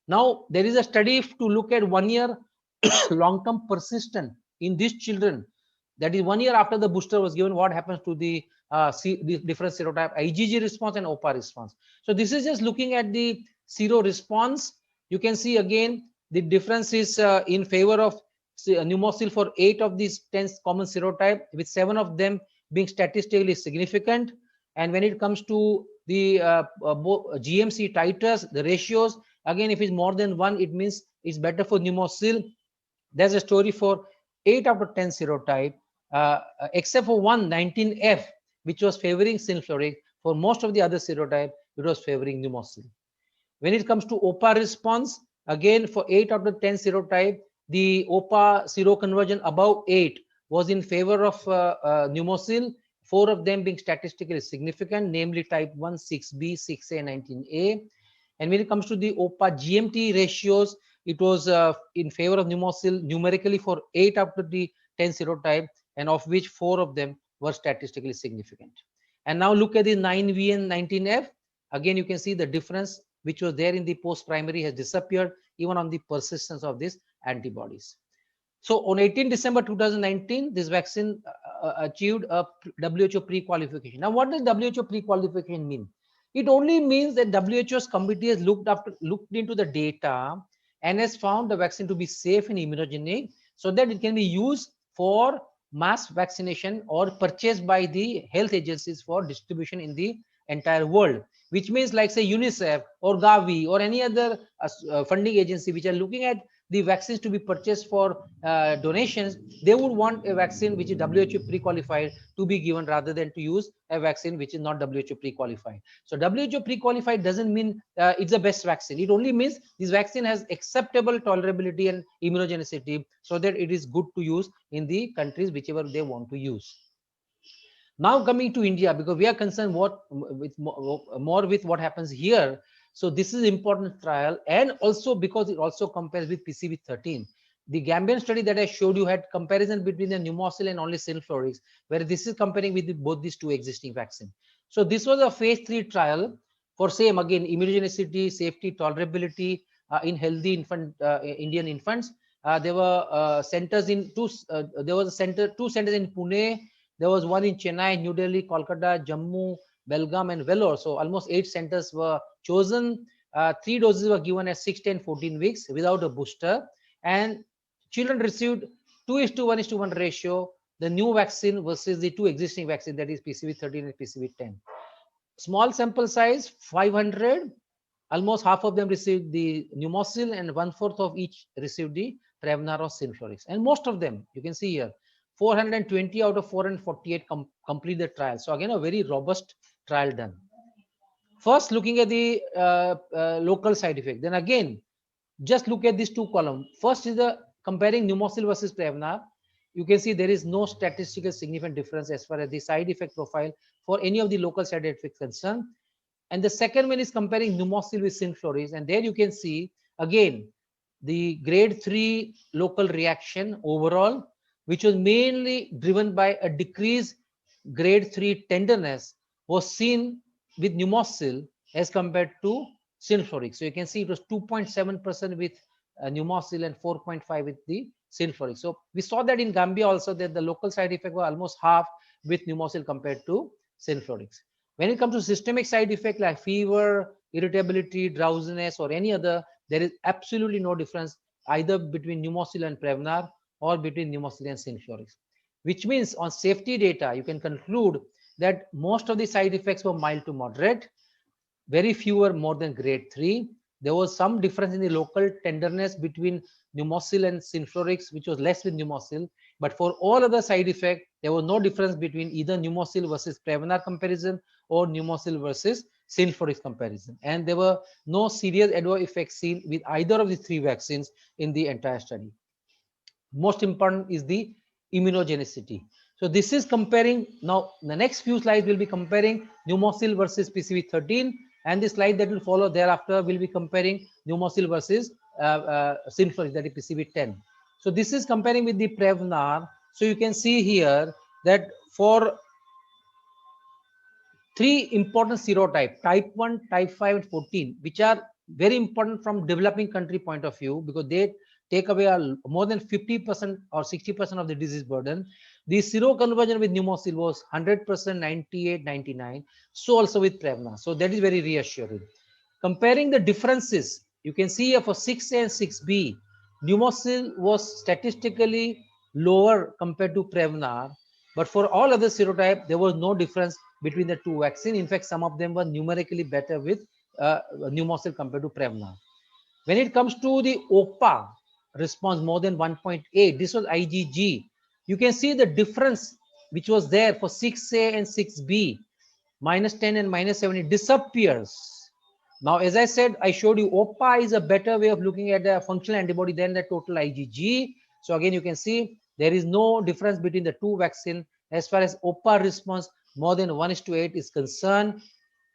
Now, there is a study to look at 1 year long-term persistent in these children. That is 1 year after the booster was given, what happens to the different serotype, IgG response and OPA response. So this is just looking at the sero response. You can see again, the difference is in favor of pneumosil for 8 of these 10 common serotype, with 7 of them being statistically significant. And when it comes to the GMC titers, the ratios, again, if it's more than 1, it means it's better for pneumosil. There's a story for 8 out of 10 serotype, except for 19F, which was favoring sulfuric. For most of the other serotype, it was favoring pneumosil. When it comes to OPA response, again, for 8 out of 10 serotype, the OPA seroconversion above 8 was in favor of pneumosil, 4 of them being statistically significant, namely type 1, 6B, 6A, 19A. And when it comes to the OPA GMT ratios, it was in favor of pneumosil numerically for 8 out of the 10 serotype, and of which 4 of them were statistically significant. And now look at the 9V and 19F. Again, you can see the difference which was there in the post-primary has disappeared, even on the persistence of these antibodies. So on 18 December 2019, this vaccine achieved a WHO pre-qualification. Now, what does WHO pre-qualification mean? It only means that WHO's committee has looked into the data and has found the vaccine to be safe and immunogenic, so that it can be used for mass vaccination or purchased by the health agencies for distribution in the entire world, which means, like, say, UNICEF or Gavi or any other funding agency which are looking at the vaccines to be purchased for donations, they would want a vaccine which is WHO pre-qualified to be given, rather than to use a vaccine which is not WHO pre-qualified. So WHO pre-qualified doesn't mean it's the best vaccine. It only means this vaccine has acceptable tolerability and immunogenicity, so that it is good to use in the countries whichever they want to use. Now coming to India, because we are concerned more with what happens here. So this is important trial, and also because it also compares with PCV 13. The Gambian study that I showed you had comparison between the pneumosil and only Synflorix, where this is comparing with both these two existing vaccines. So this was a phase 3 trial for same again immunogenicity, safety, tolerability in healthy infant Indian infants. There were centers in two centers in Pune. There was one in Chennai, New Delhi, Kolkata, Jammu, Belgaum, and Vellore. So almost 8 centers were chosen. 3 doses were given at 6, 10, 14 weeks without a booster, and children received 2:1:1 ratio, the new vaccine versus the two existing vaccines, that is PCV 13 and PCV 10. Small sample size, 500. Almost half of them received the pneumosil, and 1/4 of each received the Prevnar or Synflorix. And most of them, you can see here, 420 out of 448 complete the trial. So again, a very robust trial done. First, looking at the local side effect. Then again, just look at these two columns. First is the comparing pneumosil versus Prevnar. You can see there is no statistical significant difference as far as the side effect profile for any of the local side effects concerned. And the second one is comparing pneumosil with Synflorix, and there you can see again the grade 3 local reaction overall, which was mainly driven by a decreased grade 3 tenderness, was seen with pneumosil as compared to Synflorix. So you can see it was 2.7% with pneumosil and 4.5 with the Synflorix. So we saw that in Gambia also, that the local side effect were almost half with pneumosil compared to Synflorix. When it comes to systemic side effect like fever, irritability, drowsiness, or any other, there is absolutely no difference either between pneumosil and Prevnar or between pneumosil and Synflorix. Which means on safety data, you can conclude that most of the side effects were mild to moderate. Very few were more than grade 3. There was some difference in the local tenderness between pneumosil and Synflorix, which was less with pneumosil. But for all other side effects, there was no difference between either pneumosil versus Prevnar comparison or pneumosil versus Synflorix comparison. And there were no serious adverse effects seen with either of the 3 vaccines in the entire study. Most important is the immunogenicity. So this is comparing. Now the next few slides will be comparing pneumosil versus PCV 13, and the slide that will follow thereafter will be comparing pneumosil versus Synflorix, that is PCV 10. So this is comparing with the Prevnar. So you can see here that for 3 important serotypes, type 1, type 5, and 14, which are very important from developing country point of view because they take away more than 50% or 60% of the disease burden. The seroconversion with pneumosil was 100%, 98, 99. So also with Prevnar. So that is very reassuring. Comparing the differences, you can see here for 6A and 6B, pneumosil was statistically lower compared to Prevnar. But for all other serotypes, there was no difference between the 2 vaccines. In fact, some of them were numerically better with pneumosil compared to Prevnar. When it comes to the OPA response more than 1.8, this was IgG. You can see the difference which was there for 6A and 6B, -10 and -7, it disappears. Now, as I said, I showed you OPA is a better way of looking at the functional antibody than the total IgG. So again, you can see there is no difference between the 2 vaccines as far as OPA response more than 1:8 is concerned.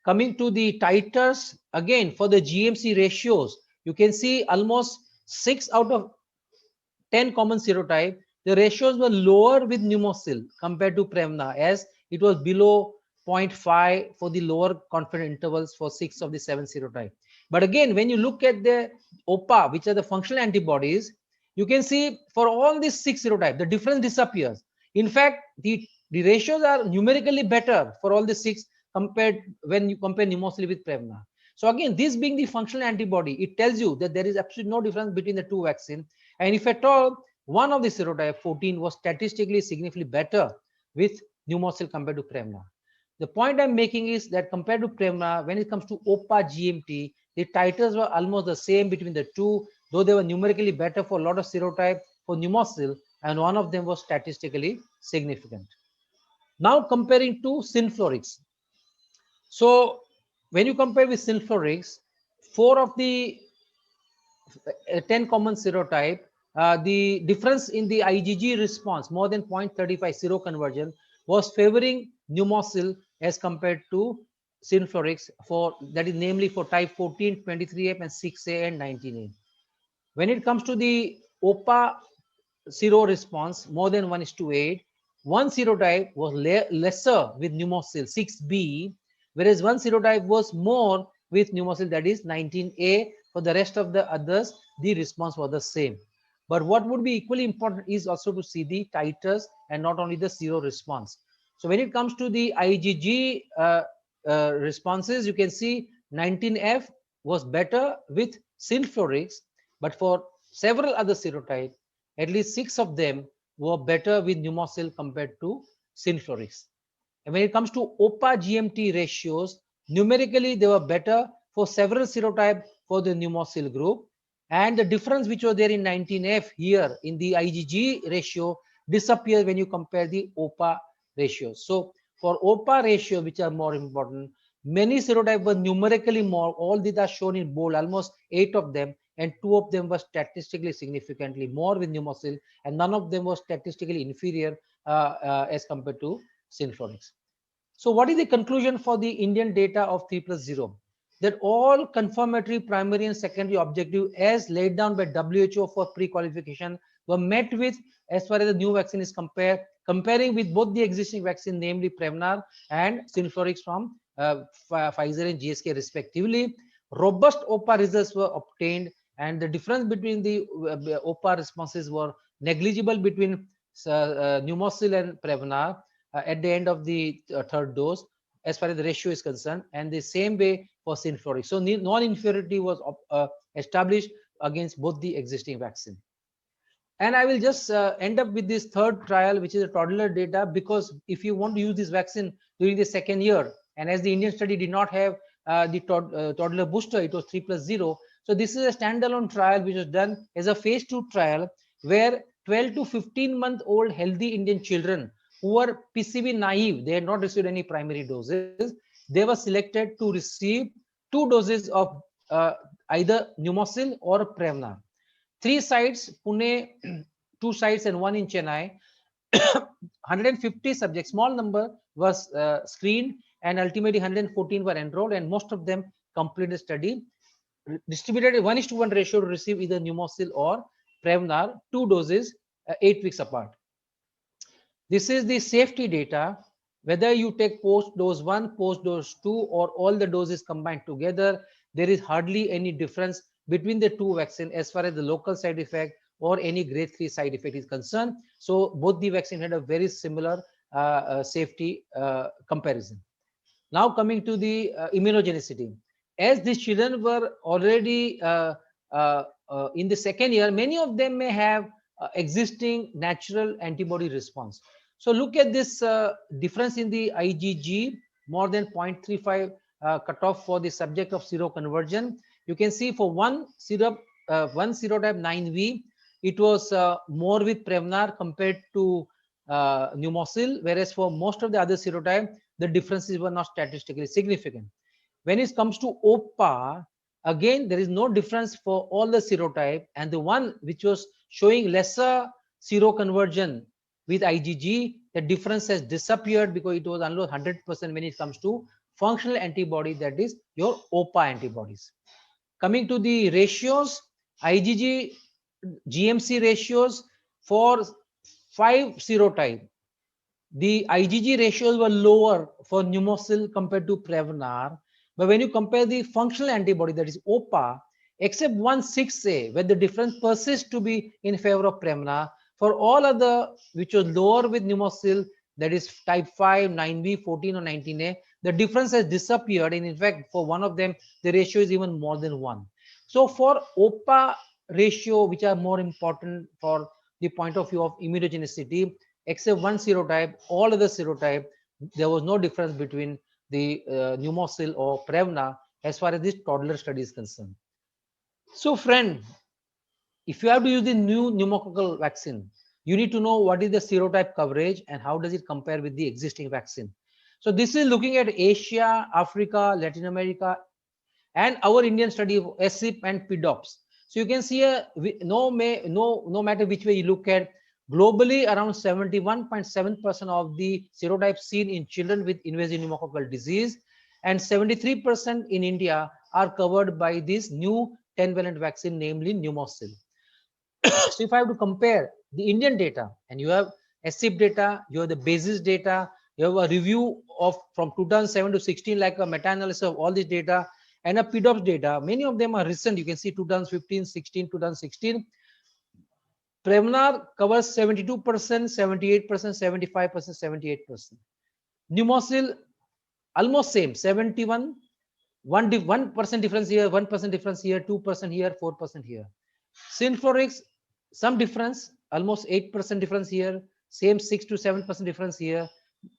Coming to the titers, again, for the GMC ratios, you can see almost 6 out of 10 common serotype, the ratios were lower with pneumosil compared to Prevnar, as it was below 0.5 for the lower confidence intervals for 6 of the 7 serotype. But again, when you look at the OPA, which are the functional antibodies, you can see for all these 6 serotypes, the difference disappears. In fact, the ratios are numerically better for all the 6 compared when you compare pneumosil with Prevnar. So again, this being the functional antibody, it tells you that there is absolutely no difference between the 2 vaccines. And if at all, one of the serotype 14 was statistically significantly better with pneumosil compared to Prevnar. The point I'm making is that compared to Prevnar, when it comes to OPA GMT, the titers were almost the same between the 2, though they were numerically better for a lot of serotype for pneumosil, and one of them was statistically significant. Now comparing to Synflorix. So when you compare with Synflorix, 4 of the 10 common serotype, the difference in the IgG response more than 0.35 seroconversion was favoring pneumosil as compared to synflorix for, that is namely for type 14, 23F and 6A and 19A. When it comes to the OPA sero response, more than 1:8, one serotype was lesser with pneumosil 6B, whereas one serotype was more with pneumosil, that is 19A. For the rest of the others, the response was the same. But what would be equally important is also to see the titers and not only the sero response. So when it comes to the IgG responses, you can see 19F was better with synflorix, but for several other serotypes, at least 6 of them were better with pneumosil compared to synflorix. And when it comes to OPA GMT ratios, numerically they were better for several serotypes for the pneumosil group. And the difference which was there in 19F here in the IgG ratio disappears when you compare the OPA ratios. So for OPA ratio, which are more important, many serotypes were numerically more. All these are shown in bold, almost 8 of them, and 2 of them were statistically significantly more with pneumosil, and none of them was statistically inferior as compared to synflorix. So what is the conclusion for the Indian data of 3+0? That all confirmatory primary and secondary objective as laid down by WHO for pre-qualification were met with as far as the new vaccine is comparing with both the existing vaccine, namely Prevnar and synflorix from Pfizer and GSK respectively. Robust OPA results were obtained, and the difference between the OPA responses were negligible between pneumosil and Prevnar at the end of the third dose, as far as the ratio is concerned, and the same way for synflorix. So non-inferiority was established against both the existing vaccine. And I will just end up with this third trial, which is a toddler data, because if you want to use this vaccine during the second year, and as the Indian study did not have the toddler booster, it was 3+0. So this is a standalone trial which was done as a phase 2 trial where 12 to 15-month-old healthy Indian children who were PCV naive, they had not received any primary doses, they were selected to receive 2 doses of either pneumosil or Prevnar. 3 sites, Pune, 2 sites and 1 in Chennai. 150 subjects, small number, was screened, and ultimately 114 were enrolled, and most of them completed the study. Distributed a 1:1 ratio to receive either pneumosil or Prevnar, 2 doses, 8 weeks apart. This is the safety data. Whether you take post dose 1, post dose 2, or all the doses combined together, there is hardly any difference between the 2 vaccines as far as the local side effect or any grade 3 side effect is concerned. So both the vaccine had a very similar safety comparison. Now coming to the immunogenicity. As these children were already in the second year, many of them may have existing natural antibody response. So look at this difference in the IgG, more than 0.35 cutoff for the subject of seroconversion. You can see for one serotype 9V, it was more with Prevnar compared to pneumosil, whereas for most of the other serotype, the differences were not statistically significant. When it comes to OPA, again, there is no difference for all the serotype, and the one which was showing lesser seroconversion with IgG, the difference has disappeared because it was almost 100% when it comes to functional antibody, that is your OPA antibodies. Coming to the ratios, IgG GMC ratios for 5 serotype, the IgG ratios were lower for pneumosil compared to Prevnar. But when you compare the functional antibody, that is OPA, except 1,6A, where the difference persists to be in favor of Prevnar, for all other which was lower with pneumosil, that is type 5, 9B, 14 or 19A, the difference has disappeared. And in fact, for one of them, the ratio is even more than 1. So for OPA ratio, which are more important for the point of view of immunogenicity, except one serotype, all other serotype, there was no difference between the pneumosil or Prevnar as far as this toddler study is concerned. So friend, if you have to use the new pneumococcal vaccine, you need to know what is the serotype coverage and how does it compare with the existing vaccine. So this is looking at Asia, Africa, Latin America, and our Indian study of SIP and PDOPs. So you can see no matter which way you look at, globally around 71.7% of the serotypes seen in children with invasive pneumococcal disease, and 73% in India are covered by this new 10-valent vaccine, namely Pneumosil. So if I have to compare the Indian data, and you have SIP data, you have the basis data, you have a review of from 2007 to 16, like a meta-analysis of all this data, and a PDOPS data. Many of them are recent. You can see 2015, 16, 2016. Prevnar covers 72%, 78%, 75%, 78%. Pneumosil almost same, 71. 1% difference here, 1% difference here, 2% here, 4% here. Synflorix, some difference, almost 8% difference here, same 6 to 7% difference here.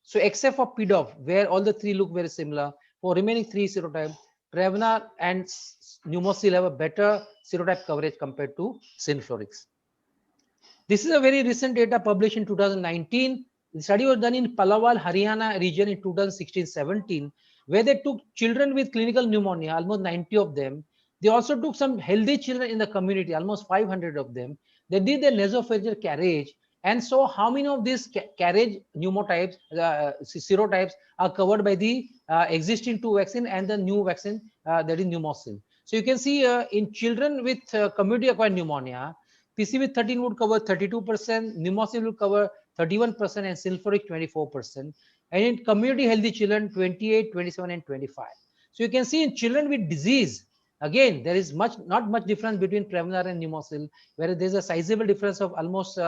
So except for PDOF, where all the three look very similar, for remaining three serotypes, Prevnar and Pneumosil have a better serotype coverage compared to Synflorix. This is a very recent data published in 2019. The study was done in Palawal, Haryana region in 2016-17, where they took children with clinical pneumonia, almost 90 of them. They also took some healthy children in the community, almost 500 of them. They did the nasopharyngeal carriage and saw how many of these carriage pneumotypes, serotypes are covered by the existing two vaccine and the new vaccine, that is Pneumosil. So you can see in children with community-acquired pneumonia, PCV13 would cover 32%, Pneumosil would cover 31%, and Synflorix 24%. And in community healthy children, 28, 27, and 25. So you can see in children with disease, again, there is not much difference between Prevnar and Pneumosil, whereas there's a sizable difference of almost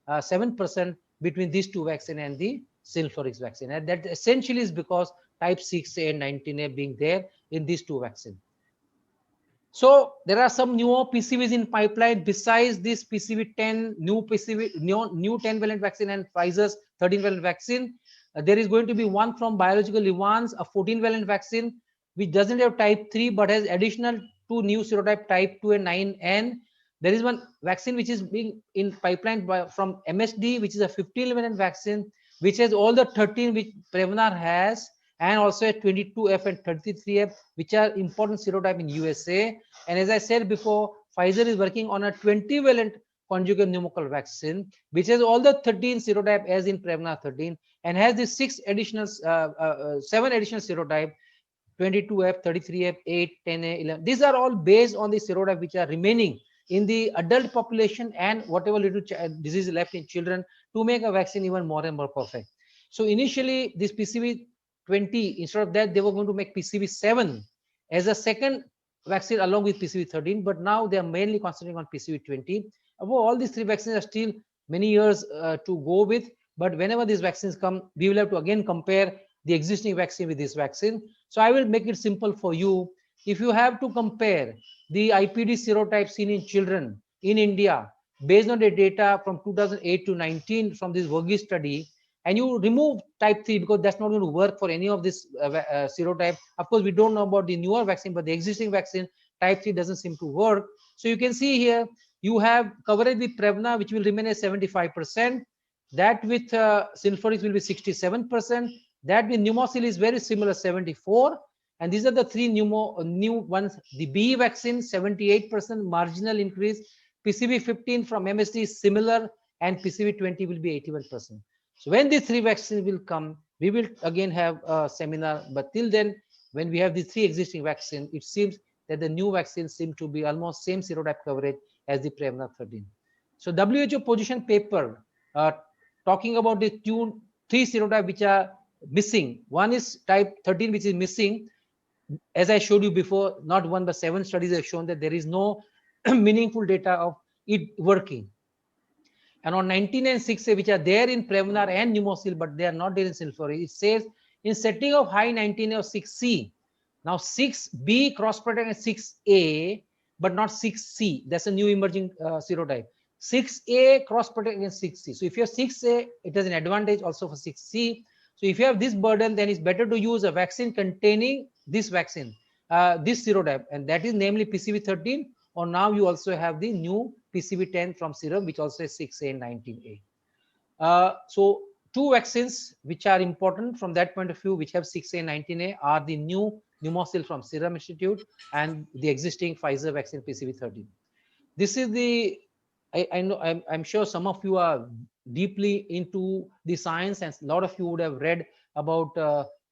7% between these two vaccines and the Synflorix vaccine. And that essentially is because type 6A and 19A being there in these two vaccines. So there are some newer PCVs in pipeline besides this PCV10, new 10-valent vaccine and Pfizer's 13-valent vaccine. There is going to be one from Biological Evans, a 14-valent vaccine, which doesn't have type 3 but has additional two new serotype type 2 and 9N. There is one vaccine which is being in pipeline from MSD, which is a 15-valent vaccine, which has all the 13 which Prevnar has, and also a 22F and 33F, which are important serotype in USA. And as I said before, Pfizer is working on a 20-valent conjugate pneumococcal vaccine, which has all the 13 serotype as in Prevnar 13, and has the 7 additional serotype, 22F, 33F, 8, 10A, 11. These are all based on the serotype which are remaining in the adult population and whatever little disease left in children to make a vaccine even more and more perfect. So initially, this PCV 20, instead of that, they were going to make PCV 7 as a second vaccine along with PCV 13, but now they are mainly concentrating on PCV 20. All these three vaccines are still many years to go with, but whenever these vaccines come, we will have to again compare the existing vaccine with this vaccine. So I will make it simple for you. If you have to compare the IPD serotype seen in children in India based on the data from 2008 to 19 from this Verghese study, and you remove type 3 because that's not going to work for any of this serotype. Of course, we don't know about the newer vaccine, but the existing vaccine type 3 doesn't seem to work. So you can see here, you have coverage with Prevnar, which will remain at 75%. That with Synflorix will be 67%. That with Pneumosil is very similar, 74%. And these are the three new ones. The BE vaccine, 78% marginal increase. PCV 15 from MSD is similar, and PCV 20 will be 81%. So when these three vaccines will come, we will again have a seminar. But till then, when we have these three existing vaccines, it seems that the new vaccines seem to be almost same serotype coverage as the Prevnar 13. So WHO position paper talking about the three serotypes which are missing. One is type 13, which is missing. As I showed you before, not one but 7 studies have shown that there is no meaningful data of it working. And on 19 and 6A, which are there in Prevnar and Pneumosil, but they are not there in Synflorix, it says in setting of high 19A or 6C. Now 6B cross-protect and 6A, but not 6C. That's a new emerging serotype. 6A cross-protect against 6C. So if you have 6A, it has an advantage also for 6C. So if you have this burden, then it's better to use a vaccine containing this vaccine, this serotype, and that is namely PCV 13, or now you also have the new PCV 10 from serum, which also is 6A and 19A. So two vaccines which are important from that point of view, which have 6A and 19A, are the new Pneumosil from Serum Institute and the existing Pfizer vaccine PCV 13. This is the, I know, I'm sure some of you are deeply into the science, and a lot of you would have read about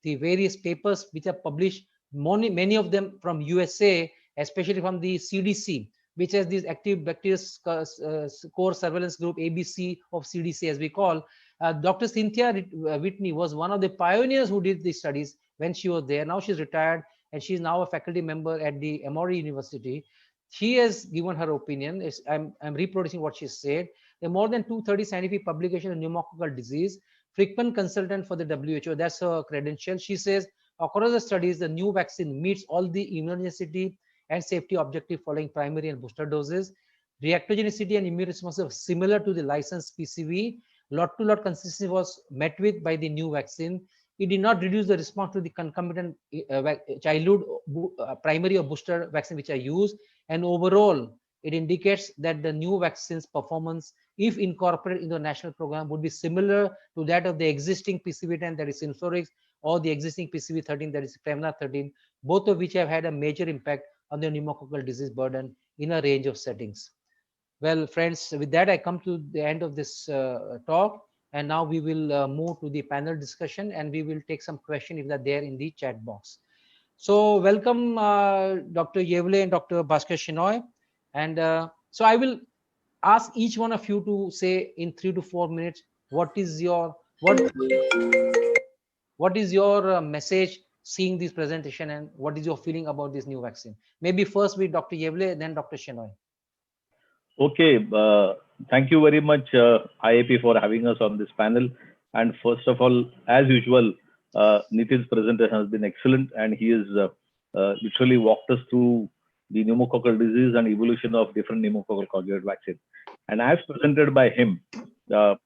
the various papers which are published, many of them from USA, especially from the CDC, which has this active bacterial core surveillance group, ABC of CDC as we call. Dr. Cynthia Whitney was one of the pioneers who did these studies when she was there. Now she's retired and she's now a faculty member at the Emory University. She has given her opinion. I'm reproducing what she said. There are more than 230 scientific publications on pneumococcal disease, frequent consultant for the WHO. That's her credential. She says, across the studies, the new vaccine meets all the immunogenicity and safety objective following primary and booster doses. Reactogenicity and immune response are similar to the licensed PCV. Lot-to-lot consistency was met with by the new vaccine. It did not reduce the response to the concomitant childhood primary or booster vaccine which are used. And overall, it indicates that the new vaccine's performance, if incorporated in the national program, would be similar to that of the existing PCV10, that is Synflorix, or the existing PCV13, that is Prevnar 13, both of which have had a major impact on the pneumococcal disease burden in a range of settings. Well, friends, with that, I come to the end of this talk. And now we will move to the panel discussion, and we will take some questions if they're there in the chat box. So welcome, Dr. Yewale and Dr. Bhaskar Shenoy. And so I will ask each one of you to say in 3 to 4 minutes, what is your message seeing this presentation, and what is your feeling about this new vaccine? Maybe first with Dr. Yewale, then Dr. Shenoy. Okay, thank you very much, IAP, for having us on this panel. And first of all, as usual, Nitin's presentation has been excellent, and he has literally walked us through the pneumococcal disease and evolution of different pneumococcal conjugate vaccine. And as presented by him, the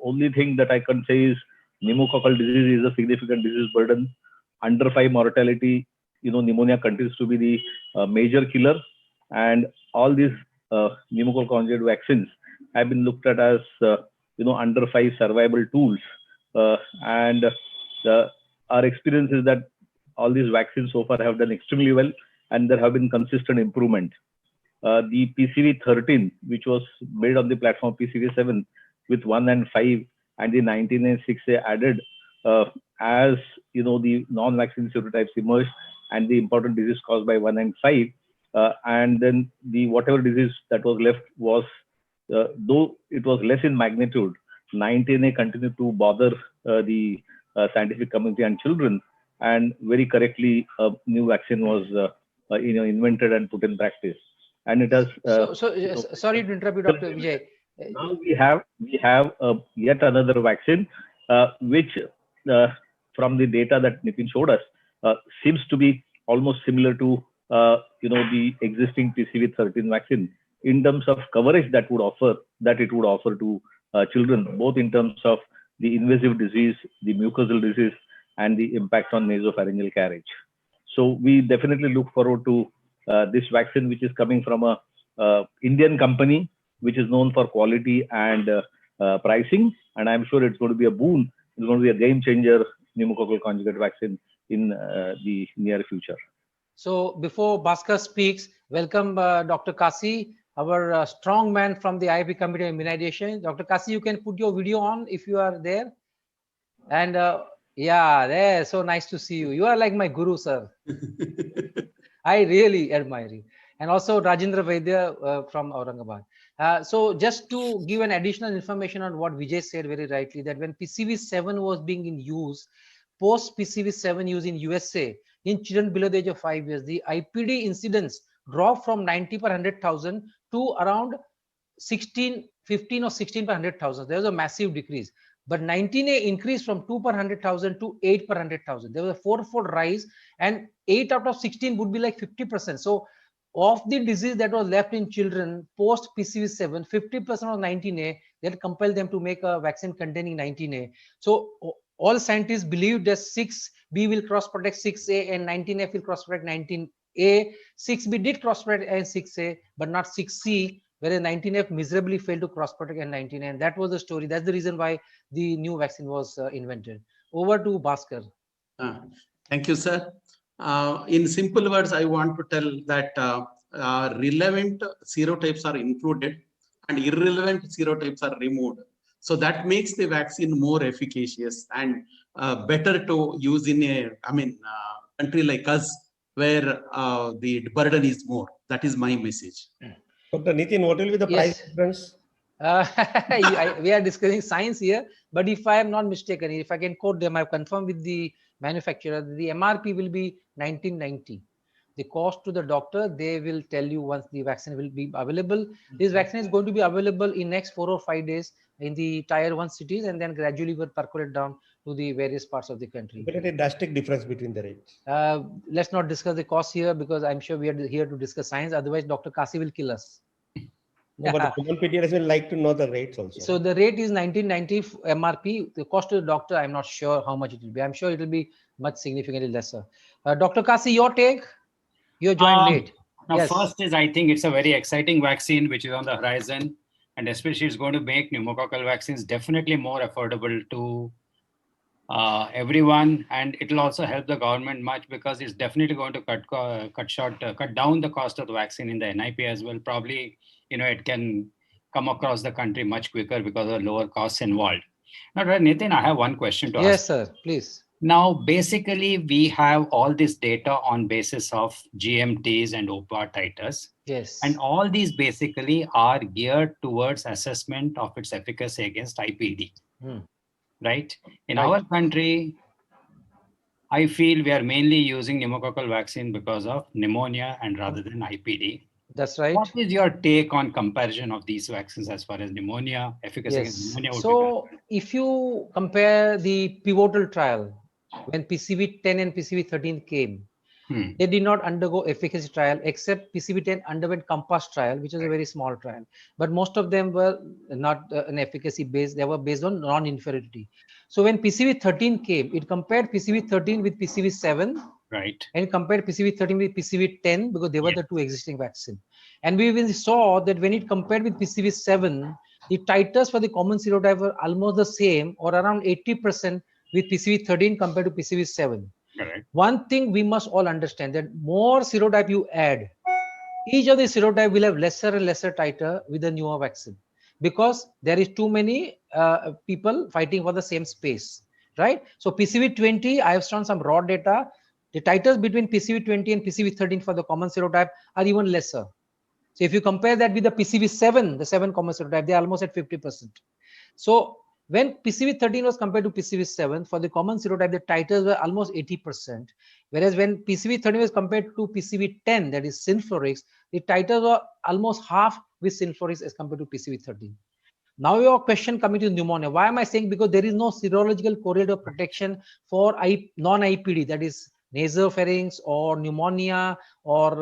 only thing that I can say is pneumococcal disease is a significant disease burden. Under 5 mortality, pneumonia continues to be the major killer, and all these pneumococcal conjugate vaccines have been looked at as under 5 survival tools, and our experience is that all these vaccines so far have done extremely well, and there have been consistent improvement. The PCV13, which was made on the platform PCV7 with 1 and 5, and the 19 and 6A added as the non-vaccine serotypes emerged, and the important disease caused by 1 and 5. And then the whatever disease that was left was, though it was less in magnitude, 19A continued to bother the scientific community and children, and very correctly a new vaccine was invented and put in practice. And it has. Sorry to interrupt you, Dr. Vijay. Now we have yet another vaccine, which from the data that Nitin showed us seems to be almost similar to the existing PCV13 vaccine in terms of coverage that it would offer to children, both in terms of the invasive disease, the mucosal disease, and the impact on nasopharyngeal carriage. So we definitely look forward to this vaccine, which is coming from a Indian company, which is known for quality and pricing. And I'm sure it's going to be a boon. It's going to be a game changer pneumococcal conjugate vaccine in the near future. So before Bhaskar speaks, welcome Dr. Kasi, our strong man from the IAP Committee on Immunization. Dr. Kasi, you can put your video on if you are there. And yeah, there. So nice to see you. You are like my guru, sir. I really admire you. And also Rajendra Vaidya from Aurangabad. So just to give an additional information on what Vijay said very rightly, that when PCV7 was being in use, post PCV7 use in USA, in children below the age of 5 years, the IPD incidence dropped from 90 per 100,000 to around 15 or 16 per 100,000. There was a massive decrease. But 19A increased from 2 per 100,000 to 8 per 100,000. There was a 4-fold rise, and 8 out of 16 would be like 50%. So of the disease that was left in children post PCV7, 50% of 19A, that compelled them to make a vaccine containing 19A. So all scientists believe that 6B will cross-protect 6A and 19F will cross-protect 19A. 6B did cross-protect and 6A, but not 6C, whereas 19F miserably failed to cross-protect and 19A. And that was the story. That's the reason why the new vaccine was invented. Over to Bhaskar. Thank you, sir. In simple words, I want to tell that relevant serotypes are included and irrelevant serotypes are removed. So that makes the vaccine more efficacious. And better to use in a, country like us where the burden is more. That is my message. Dr. Nitin, what will be the price difference? We are discussing science here, but if I am not mistaken, if I can quote them, I've confirmed with the manufacturer, the MRP will be 1990. The cost to the doctor, they will tell you once the vaccine will be available. This vaccine is going to be available in next 4 or 5 days in the tier 1 cities, and then gradually will percolate down to the various parts of the country. But a drastic difference between the rates. Let's not discuss the cost here, because I'm sure we are here to discuss science. Otherwise, Dr. Kasi will kill us. No, but the common pediatrician will like to know the rates also. So the rate is 1990 MRP. The cost to the doctor, I'm not sure how much it will be. I'm sure it will be much significantly lesser. Dr. Kasi, your take? You joined late. Now, Yes. first is, I think it's a very exciting vaccine which is on the horizon, and especially it's going to make pneumococcal vaccines definitely more affordable to everyone, and it will also help the government much, because it's definitely going to cut down the cost of the vaccine in the NIP as well. Probably, it can come across the country much quicker because of lower costs involved. Now, Nitin, I have one question to ask. Yes, sir. Please. Now, basically, we have all this data on basis of GMTs and OPA titers. Yes. And all these basically are geared towards assessment of its efficacy against IPD. Right? In Right. our country, I feel we are mainly using pneumococcal vaccine because of pneumonia and rather than IPD. That's right. What is your take on comparison of these vaccines as far as pneumonia, efficacy against Yes. pneumonia would be So if you compare the pivotal trial, when PCV10 and PCV13 came, they did not undergo efficacy trial, except PCV10 underwent COMPASS trial, which is a very small trial. But most of them were not an efficacy based, they were based on non-inferiority. So when PCV13 came, it compared PCV13 with PCV7. Right. And compared PCV13 with PCV10, because they were the two existing vaccines. And we even saw that when it compared with PCV7, the titers for the common serotype were almost the same, or around 80% with PCV13 compared to PCV7. Correct. One thing we must all understand, that more serotype you add, each of the serotype will have lesser and lesser titer with the newer vaccine, because there is too many people fighting for the same space, right? So PCV20, I have shown some raw data. The titers between PCV20 and PCV13 for the common serotype are even lesser. So if you compare that with the PCV7, the 7 common serotype, they are almost at 50%. So when PCV13 was compared to PCV7, for the common serotype, the titers were almost 80%. Whereas when PCV13 was compared to PCV10, that is Synflorix, the titers were almost half with Synflorix as compared to PCV13. Now your question coming to pneumonia. Why am I saying? Because there is no serological correlate of protection for non-IPD, that is nasopharynx or pneumonia, or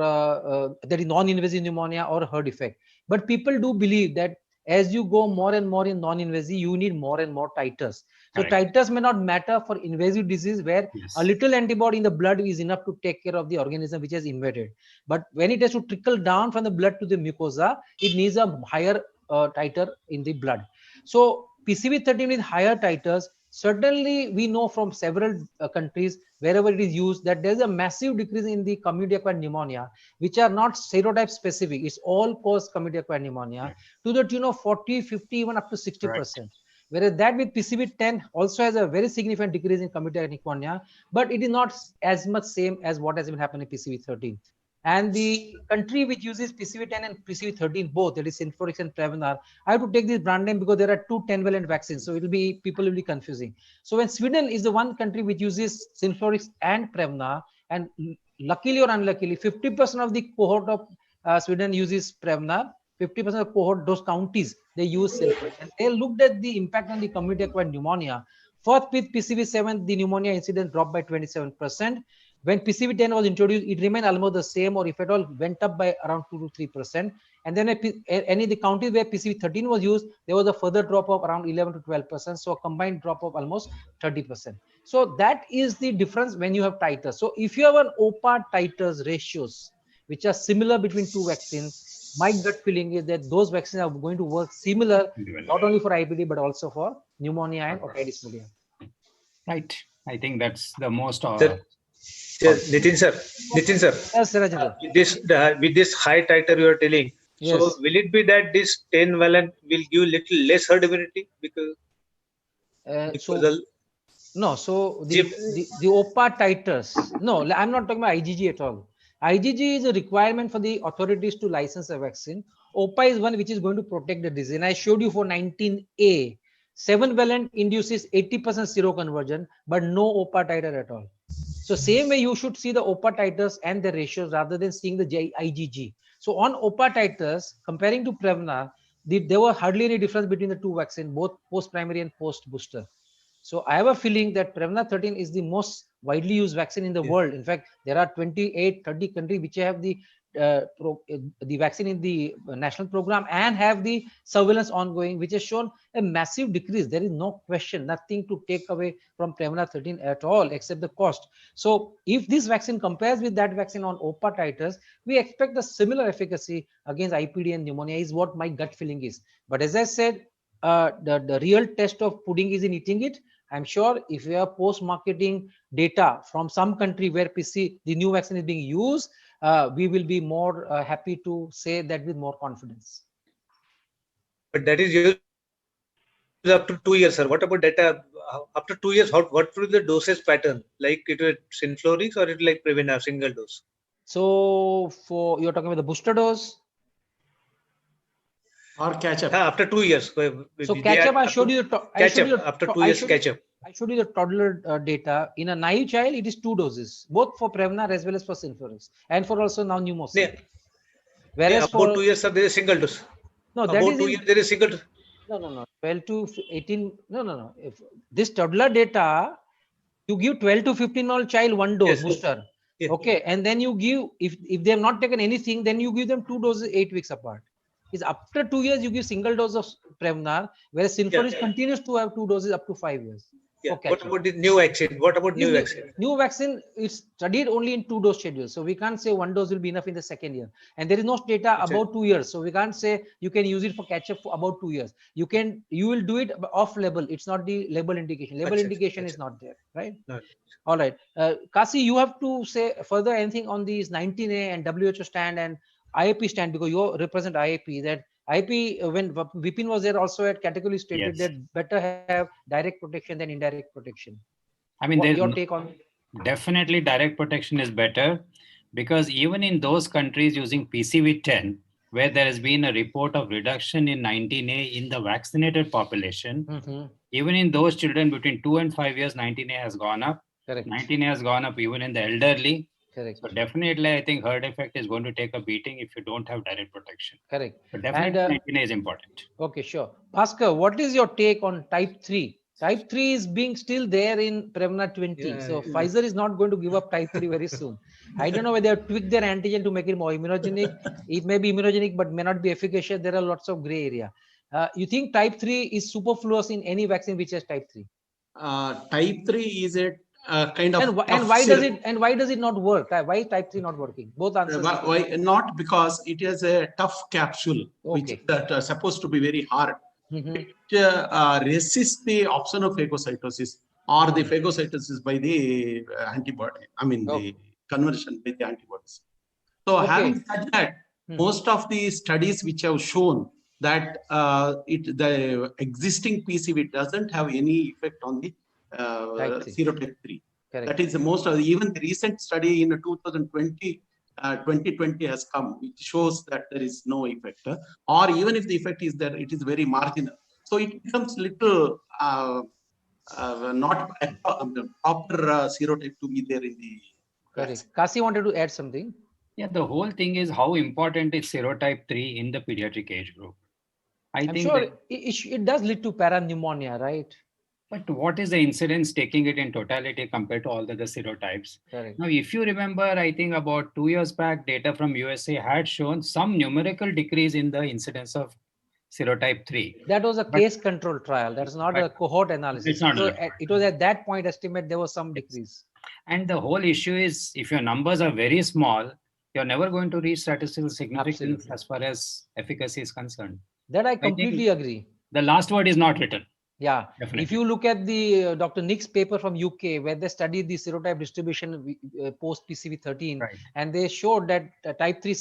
that is non-invasive pneumonia or herd effect. But people do believe that as you go more and more in non-invasive, you need more and more titers. So Correct. titers may not matter for invasive disease, where a little antibody in the blood is enough to take care of the organism which has invaded. But when it has to trickle down from the blood to the mucosa, it needs a higher titer in the blood. So PCV13 with higher titers, certainly we know from several countries, wherever it is used, that there's a massive decrease in the community acquired pneumonia, which are not serotype specific. It's all cause community acquired pneumonia to the tune of 40, 50, even up to 60%. Whereas that with PCV10 also has a very significant decrease in community acquired pneumonia, but it is not as much same as what has been happening in PCV13. And the country which uses PCV10 and PCV13 both, that is Synflorix and Prevnar, I have to take this brand name because there are 2 10-valent vaccines, so people will be confusing. So when Sweden is the one country which uses Synflorix and Prevnar, and luckily or unluckily, 50% of the cohort of Sweden uses Prevnar, 50% of the cohort, those counties, they use Synflorix, and they looked at the impact on the community acquired pneumonia. First, with PCV7, the pneumonia incidence dropped by 27%. When PCV10 was introduced, it remained almost the same, or if at all, went up by around 2 to 3%. And then any of the counties where PCV13 was used, there was a further drop of around 11 to 12%. So a combined drop of almost 30%. So that is the difference when you have titers. So if you have an OPA titers ratios, which are similar between 2 vaccines, my gut feeling is that those vaccines are going to work similar, not only for IPD, but also for pneumonia and otitis media. Right. I think that's the most... Yes, Nitin sir. Yes, Rajendra. With this high titer you are telling, Yes. so will it be that this 10-valent will give little less herd immunity because No, so the OPA titers. No, I'm not talking about IgG at all. IgG is a requirement for the authorities to license a vaccine. OPA is one which is going to protect the disease. And I showed you for 19A, 7-valent induces 80% seroconversion, but no OPA titer at all. So same way you should see the OPA titers and the ratios rather than seeing the IgG. So on OPA titers, comparing to Prevnar, there were hardly any difference between the two vaccines, both post-primary and post-booster. So I have a feeling that Prevnar 13 is the most widely used vaccine in the world. In fact, there are 28, 30 countries which have the vaccine in the national program and have the surveillance ongoing, which has shown a massive decrease. There is no question, nothing to take away from Prevnar 13 at all, except the cost. So if this vaccine compares with that vaccine on OPA titers, we expect a similar efficacy against IPD and pneumonia is what my gut feeling is. But as I said, the real test of pudding is in eating it. I'm sure if you have post-marketing data from some country where the new vaccine is being used, we will be more happy to say that with more confidence. But that is used up to 2 years, sir. What about data after 2 years? What will be the dosage pattern? Like it will Synflorix or it like Prevnar single dose? So you're talking about the booster dose? Or catch up. After 2 years. So catch up, I showed you after 2 years catch up. I showed you the toddler data. In a naive child, it is 2 doses, both for Prevnar as well as for Synflorix, and for also now Pneumococcal. Yeah. Whereas about 2 years, sir, there is single dose. No, that about is 2 years there is single dose. No. 12 to 18. No. If this toddler data, you give 12 to 15-year-old child 1 dose booster. Yes. Okay, and then you give, if they have not taken anything, then you give them 2 doses 8 weeks apart. Is after 2 years you give single dose of Prevnar, whereas Synflorix continues to have 2 doses up to 5 years. Yeah. What about the new vaccine? What about new vaccine? New vaccine is studied only in 2 dose schedules. So we can't say 1 dose will be enough in the second year. And there is no data about 2 years. So we can't say you can use it for catch-up for about 2 years. You will do it off-label. It's not the label indication. Label indication is not there, right? No. All right. Kasi, you have to say further anything on these 19A and WHO stand and IAP stand, because you represent IAP. That IAP, when Vipin was there, also had categorically stated that better have direct protection than indirect protection. I mean, your take on? Definitely direct protection is better, because even in those countries using PCV 10, where there has been a report of reduction in 19A in the vaccinated population, even in those children between 2 and 5 years, 19A has gone up. Correct. 19A has gone up even in the elderly. Correct. So definitely, I think herd effect is going to take a beating if you don't have direct protection. Correct. But definitely 19A is important. Okay, sure. Bhaskar, what is your take on type 3? Type 3 is being still there in Prevnar 20. Pfizer is not going to give up type 3 very soon. I don't know whether they have tweaked their antigen to make it more immunogenic. It may be immunogenic, but may not be efficacious. There are lots of gray area. You think type 3 is superfluous in any vaccine which has type 3? Type 3 is a kind of and why does it not work? Why type 3 not working? Both answers. Why not? Because it is a tough capsule, which is supposed to be very hard. It resists the option of phagocytosis or the phagocytosis by the antibody. I mean the conversion by the antibodies. So having said that, most of the studies which have shown that the existing PCV doesn't have any effect on the serotype 3. Correct. That is the most of even the recent study in 2020 has come, which shows that there is no effect, or even if the effect is there, it is very marginal. So it becomes little not proper serotype to be there in the. Correct. Kasi wanted to add something. Yeah, the whole thing is how important is serotype 3 in the pediatric age group. I'm sure it does lead to parapneumonia, right? But what is the incidence taking it in totality compared to all the other serotypes? Correct. Now, if you remember, I think about 2 years back, data from USA had shown some numerical decrease in the incidence of serotype 3. That was a case control trial. That's not a cohort analysis. It's not it was at that point estimate there was some decrease. And the whole issue is if your numbers are very small, you're never going to reach statistical significance. Absolutely. As far as efficacy is concerned. That I completely agree. The last word is not written. Yeah, Definitely. if you look at the Dr. Nick's paper from UK, where they studied the serotype distribution post PCV 13, Right. and they showed that type 3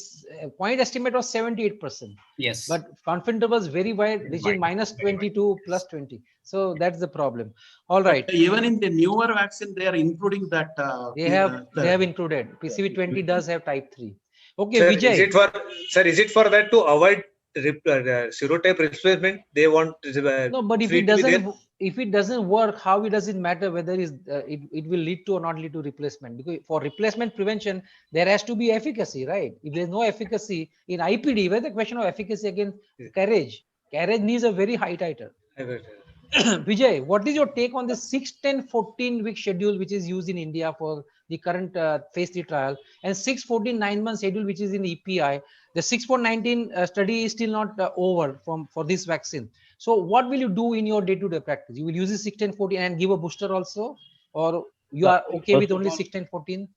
point estimate was 78%. Yes. But confidence interval was very wide, Very reaching wide. minus Very 20 to plus 20. So that's the problem. All right. But even in the newer vaccine, they are including that. They have included. PCV 20 does have type 3. Okay, Sir, Vijay. Is it for that to avoid serotype replacement? They want No, but if it doesn't work, how does it matter whether it will lead to or not lead to replacement? Because for replacement prevention, there has to be efficacy, right? If there's no efficacy in IPD, where the question of efficacy against Carriage needs a very high titer. Vijay, what is your take on the 6-10-14 week schedule which is used in India for the current phase 3 trial, and 6-14 9-month schedule which is in EPI? The 6-4-19 study is still not over for this vaccine. So what will you do in your day-to-day practice? You will use the 6-10-14 and give a booster also, or you are okay with only 6-10-14?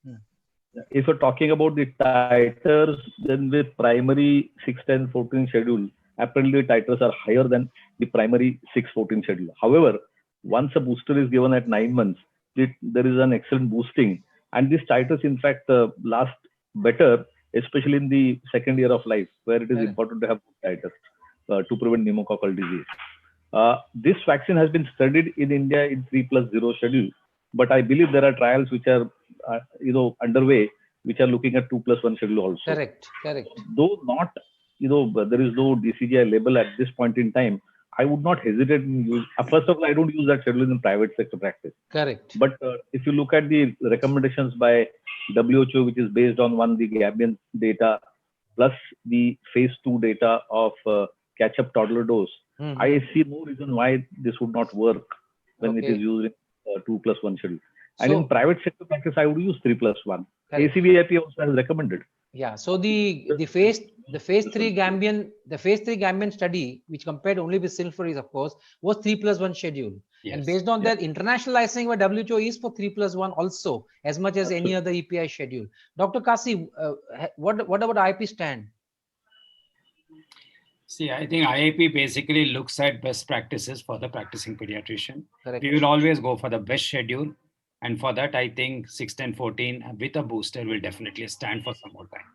If you're talking about the titers, then the primary 6-10-14 schedule, apparently titers are higher than the primary 6-14 schedule. However, once a booster is given at 9 months, there is an excellent boosting, and these titers in fact last better, especially in the second year of life, where it is important to have titers to prevent pneumococcal disease. This vaccine has been studied in India in 3+0 schedule, but I believe there are trials which are underway, which are looking at 2+1 schedule also. Correct. Though not, there is no DCGI label at this point in time, I would not hesitate in use. First of all, I don't use that schedule in private sector practice. Correct. But if you look at the recommendations by WHO, which is based on the Gambian data plus the phase 2 data of catch-up toddler dose, I see no reason why this would not work when it is used in 2+1 schedule. And in private sector practice, I would use 3+1. ACVIP also has recommended. Yeah. So the phase 3 Gambian study, which compared only with Synflorix, of course, was 3+1 schedule. Yes. And based on that, international licensing by WHO is for 3+1 also, as much as any other EPI schedule. Dr. Kasi, what about IAP stand? See, I think IAP basically looks at best practices for the practicing pediatrician. Correct. We will always go for the best schedule. And for that, I think 6-10-14 with a booster will definitely stand for some more time.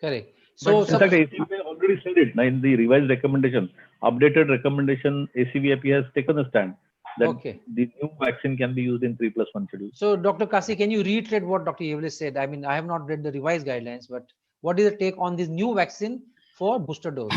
Correct. So, in fact, ACVIP already said it in the revised recommendation, updated recommendation. ACVIP has taken a stand that the new vaccine can be used in 3+1 schedule. So, Dr. Kasi, can you reiterate what Dr. Yewale said? I mean, I have not read the revised guidelines, but what is the take on this new vaccine for booster dose?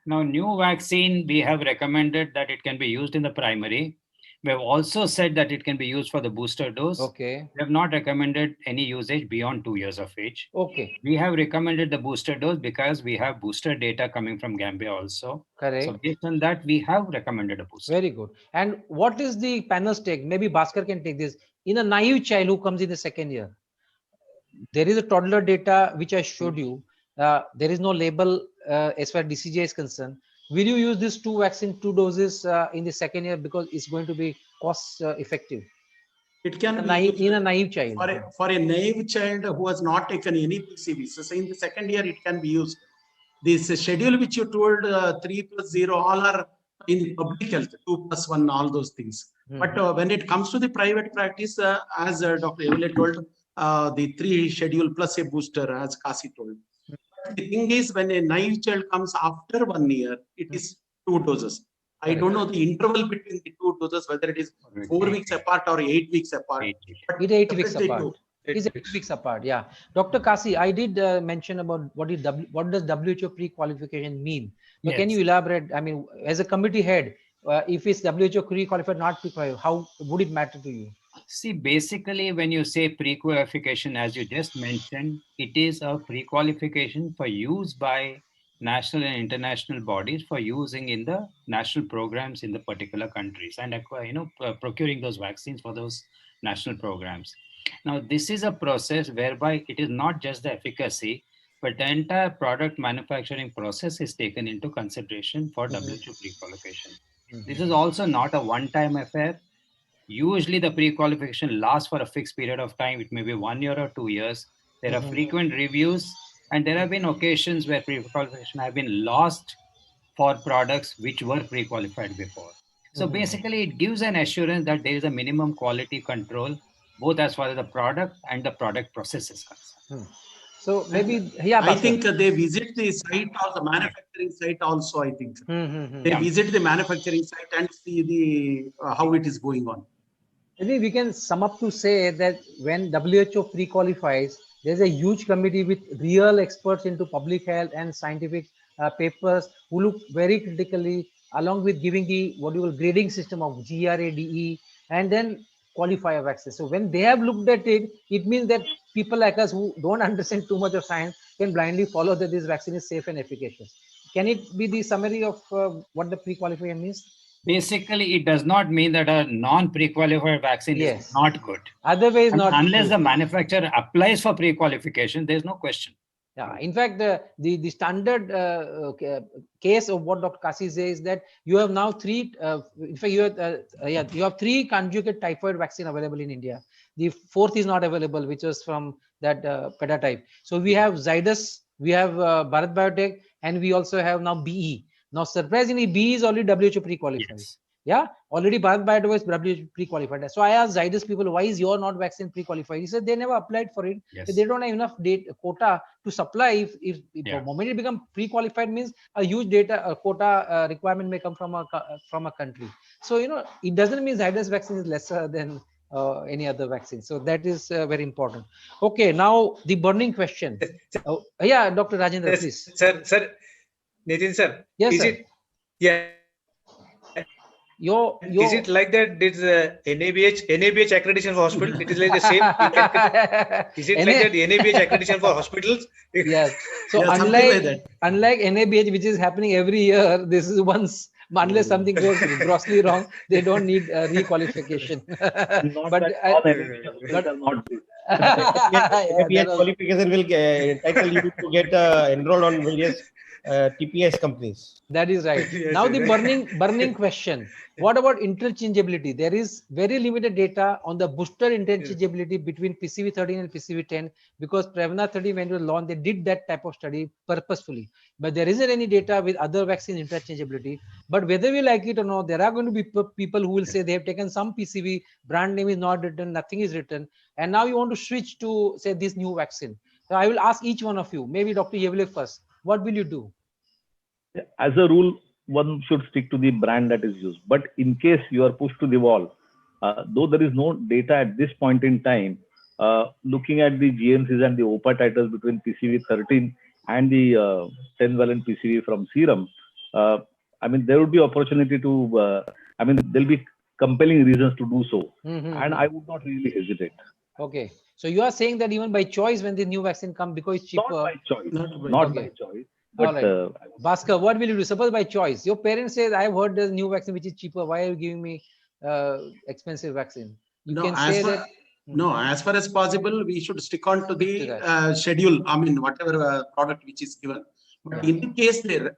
Now, new vaccine, we have recommended that it can be used in the primary. We have also said that it can be used for the booster dose. Okay. We have not recommended any usage beyond 2 years of age. Okay. We have recommended the booster dose because we have booster data coming from Gambia also. Correct. So based on that, we have recommended a booster. Very good. And what is the panel's take? Maybe Bhaskar can take this. In a naive child who comes in the second year, there is a toddler data which I showed you. There is no label as far as DCGI is concerned. Will you use this 2 doses in the second year because it's going to be cost effective? It can be in a naive child. For a naive child who has not taken any PCVs. So in the second year, it can be used. This schedule which you told 3+0, all are in public health, 2+1, all those things. But when it comes to the private practice, as Dr. Yewale told, the 3 schedule plus a booster, as Kasi told. The thing is, when a naive child comes after 1 year, it is 2 doses. I don't know the interval between the 2 doses, whether it is 4 weeks apart or 8 weeks apart. It is 8 weeks apart. It is 8 weeks apart. Yeah. Dr. Kasi, I did mention about what does WHO pre-qualification mean? But can you elaborate? I mean, as a committee head, if it's WHO pre-qualified, not pre-qualified, how would it matter to you? See, basically, when you say pre-qualification, as you just mentioned, it is a pre-qualification for use by national and international bodies for using in the national programs in the particular countries and procuring those vaccines for those national programs. Now, this is a process whereby it is not just the efficacy, but the entire product manufacturing process is taken into consideration for WHO pre-qualification. This is also not a one-time affair. Usually the pre-qualification lasts for a fixed period of time. It may be 1 year or 2 years. There are frequent reviews, and there have been occasions where pre-qualification have been lost for products which were pre-qualified before. So basically, it gives an assurance that there is a minimum quality control, both as far as the product and the product process is concerned. So maybe, yeah, I Bhaskar. think they visit the site or the manufacturing site also, I think. They visit the manufacturing site and see the how it is going on. Maybe we can sum up to say that when WHO pre-qualifies, there's a huge committee with real experts into public health and scientific papers who look very critically, along with giving the what you call grading system of GRA, DE, and then qualify a vaccine. So when they have looked at it, it means that people like us who don't understand too much of science can blindly follow that this vaccine is safe and efficacious. Can it be the summary of what the pre-qualifier means? Basically, it does not mean that a non-pre-qualified vaccine is not good. Otherwise, not unless good. the manufacturer applies for pre-qualification, there is no question. Yeah, in fact, the standard case of what Dr. Kasi says is that you have now three. In fact, you have three conjugate typhoid vaccine available in India. The fourth is not available, which was from that Pediatrics. So we have Zydus, we have Bharat Biotech, and we also have now BE. Now, surprisingly, BE is already WHO pre-qualified. Yes. Yeah, already Bharat Biotech was WHO pre-qualified. So I asked Zydus people, why is your not vaccine pre-qualified? He said they never applied for it. Yes. They don't have enough data quota to supply. If the moment it become pre-qualified means a huge data quota requirement may come from a country. So it doesn't mean Zydus vaccine is lesser than any other vaccine. So that is very important. Okay, now the burning question. Yeah, Dr. Rajendra, please. Sir, Nitin sir. Yes, is sir. it? Yeah. Is it like that? This NABH accreditation for hospital? It is like the same. Is it like that? The NABH accreditation for hospitals? Yes. So Yeah, unlike NABH, which is happening every year, this is once. Unless something goes grossly wrong, they don't need requalification. Qualification will entitle you to get enrolled on various TPS companies. That is right. Yes, Now the right. burning question. What about interchangeability? There is very limited data on the booster interchangeability between PCV 13 and PCV 10 because Prevnar 30 when it was launched, they did that type of study purposefully. But there isn't any data with other vaccine interchangeability. But whether we like it or not, there are going to be people who will say they have taken some PCV, brand name is not written, nothing is written. And now you want to switch to say this new vaccine. So I will ask each one of you, maybe Dr. Yewale first. What will you do? As a rule, one should stick to the brand that is used. But in case you are pushed to the wall, though there is no data at this point in time, looking at the GMCs and the OPA titles between PCV 13 and the 10-valent PCV from Serum, I mean, there would be opportunity to, I mean, there'll be compelling reasons to do so. And I would not really hesitate. Okay. So you are saying that even by choice, when the new vaccine comes, because it's cheaper. Not by choice. Not by choice. But, all right. Bhaskar, what will you do? Suppose by choice, your parents say, I've heard there's new vaccine which is cheaper. Why are you giving me expensive vaccine? You can say that. No, as far as possible, we should stick on to the schedule. I mean, whatever product which is given. But in the case they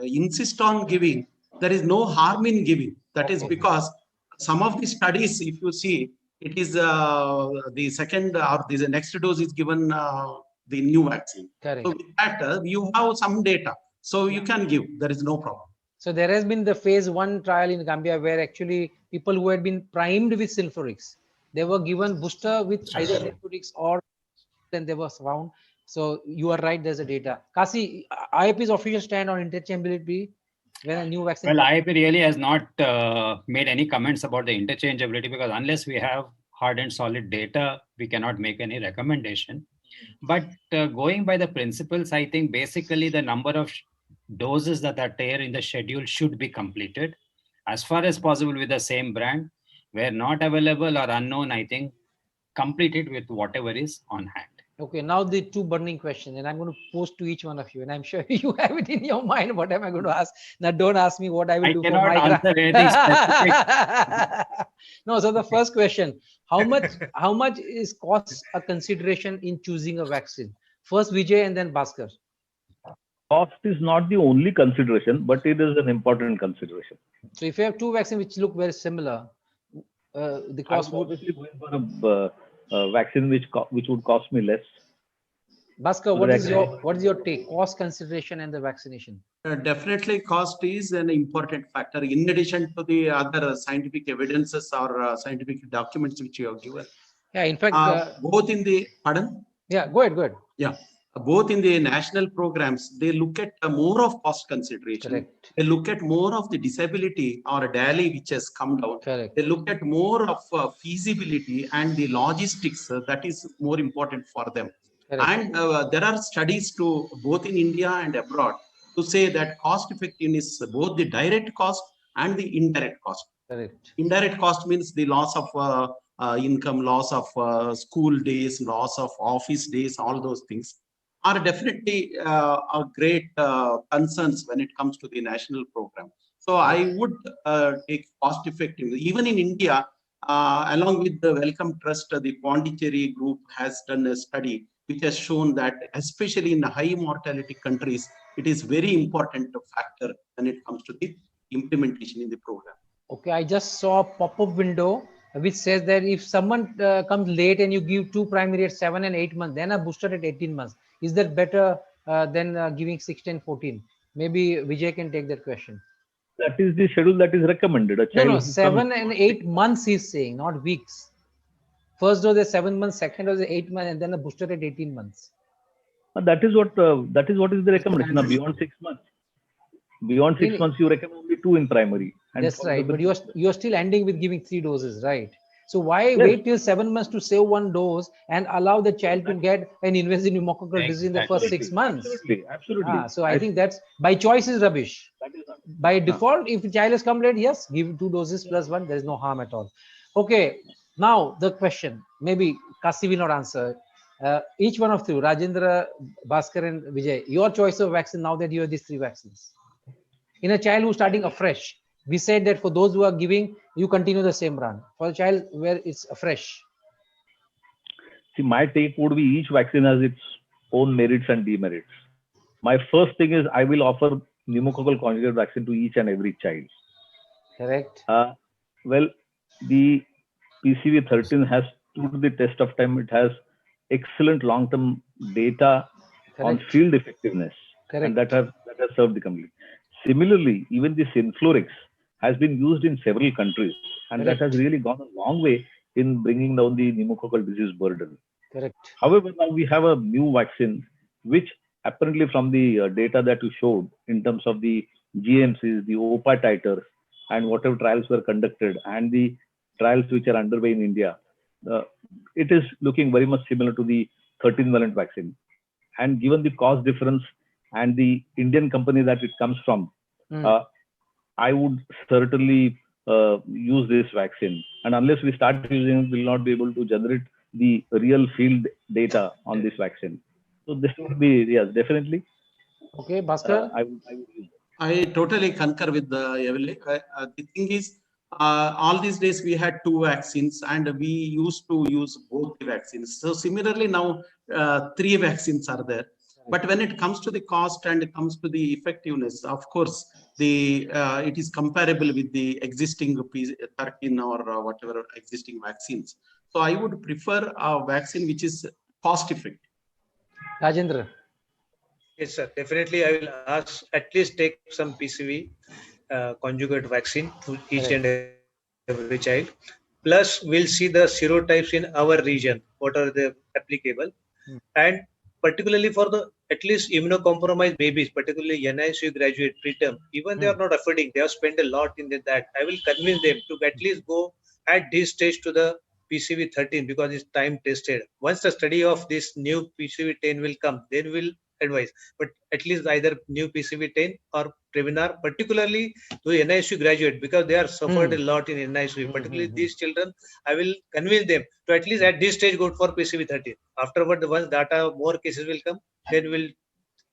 insist on giving, there is no harm in giving. That is because some of the studies, if you see, it is the second or the next dose is given the new vaccine. Correct. So with that, you have some data. So you can give. There is no problem. So there has been the phase 1 trial in Gambia where actually people who had been primed with Synflorix, they were given booster with either Synflorix or then they were found. So you are right, there's a data. Kasi, IAP's official stand on interchangeability when a new vaccine. Well, IAP really has not made any comments about the interchangeability because unless we have hard and solid data, we cannot make any recommendation. But going by the principles, I think basically the number of doses that are there in the schedule should be completed as far as possible with the same brand. Where not available or unknown, I think complete it with whatever is on hand. Okay, now the two burning questions, and I'm going to pose to each one of you, and I'm sure you have it in your mind. What am I going to ask? Now, don't ask me what I will do for my answer anything specific. No, so the first question: how much is cost a consideration in choosing a vaccine? First, Vijay, and then Bhaskar. Cost is not the only consideration, but it is an important consideration. So, if you have two vaccines which look very similar, the cost would obviously going for a vaccine which would cost me less. Bhaskar, what is your take? Cost consideration and the vaccination. Definitely, cost is an important factor in addition to the other scientific evidences or scientific documents which you have given. Yeah, in fact, both in the pardon. Yeah, go ahead. Yeah, both in the national programs, they look at more of cost consideration. Correct. They look at more of the disability or daily which has come down. Correct. They look at more of feasibility and the logistics that is more important for them. Correct. And there are studies to both in India and abroad to say that cost effectiveness, both the direct cost and the indirect cost. Correct. Indirect cost means the loss of income, loss of school days, loss of office days, all those things are definitely a great concerns when it comes to the national program. So I would take cost effectiveness. Even in India, along with the Wellcome Trust, the Pondicherry group has done a study which has shown that especially in the high mortality countries, it is very important factor when it comes to the implementation in the program. Okay, I just saw a pop-up window which says that if someone comes late and you give 2 primary at 7 and 8 months, then a booster at 18 months, is that better than giving 16, 14? Maybe Vijay can take that question. That is the schedule that is recommended. A child No, 7 and 8 months he's saying, not weeks. First dose is 7 months, second dose is 8 months, and then a booster at 18 months. That is what is the recommendation. Now, beyond 6 months. Beyond 6 months, you recommend only 2 in primary. And that's right, but you are still ending with giving 3 doses, right? So why wait till 7 months to save 1 dose and allow the child to get an invasive pneumococcal disease in the first 6 months? Absolutely. So I think that's by choice is rubbish. By default, if the child has come late, yes, give 2 doses plus 1. There is no harm at all. Okay, now the question. Maybe Kasi will not answer. Each one of you, Rajendra, Bhaskar, and Vijay, your choice of vaccine now that you have these 3 vaccines. In a child who's starting afresh, we said that for those who are giving, you continue the same run. For a child where it's afresh. See, my take would be each vaccine has its own merits and demerits. My first thing is I will offer pneumococcal conjugate vaccine to each and every child. Correct. Well, the PCV 13 has stood the test of time. It has excellent long-term data on field effectiveness. Correct. And that has served the community. Similarly, even the Synflorix has been used in several countries, and that has really gone a long way in bringing down the pneumococcal disease burden. Correct. However, now we have a new vaccine, which apparently from the data that you showed in terms of the GMCs, the OPA titers, and whatever trials were conducted, and the trials which are underway in India, it is looking very much similar to the 13-valent vaccine. And given the cost difference and the Indian company that it comes from, I would certainly use this vaccine. And unless we start using it, we will not be able to generate the real field data on this vaccine. So this would be, yes, definitely. Okay, Bhaskar? I totally concur with Yewale. The thing is, all these days we had 2 vaccines and we used to use both the vaccines. So similarly now 3 vaccines are there. But when it comes to the cost and it comes to the effectiveness, of course, it is comparable with the existing 13 or whatever existing vaccines. So I would prefer a vaccine which is cost effective. Rajendra. Yes, sir. Definitely, I will ask at least take some PCV conjugate vaccine to each and every child. Plus, we'll see the serotypes in our region, what are the applicable, and particularly for the at least immunocompromised babies, particularly NICU graduate preterm, even they are not affording, they have spent a lot in that. I will convince them to at least go at this stage to the PCV 13 because it's time tested. Once the study of this new PCV 10 will come, then we'll advise. But at least either new PCV 10 or Previnar, particularly to NICU graduate, because they are suffered a lot in NICU, particularly these children, I will convince them to at least at this stage go for PCV 13. Afterward, once data, more cases will come, then we'll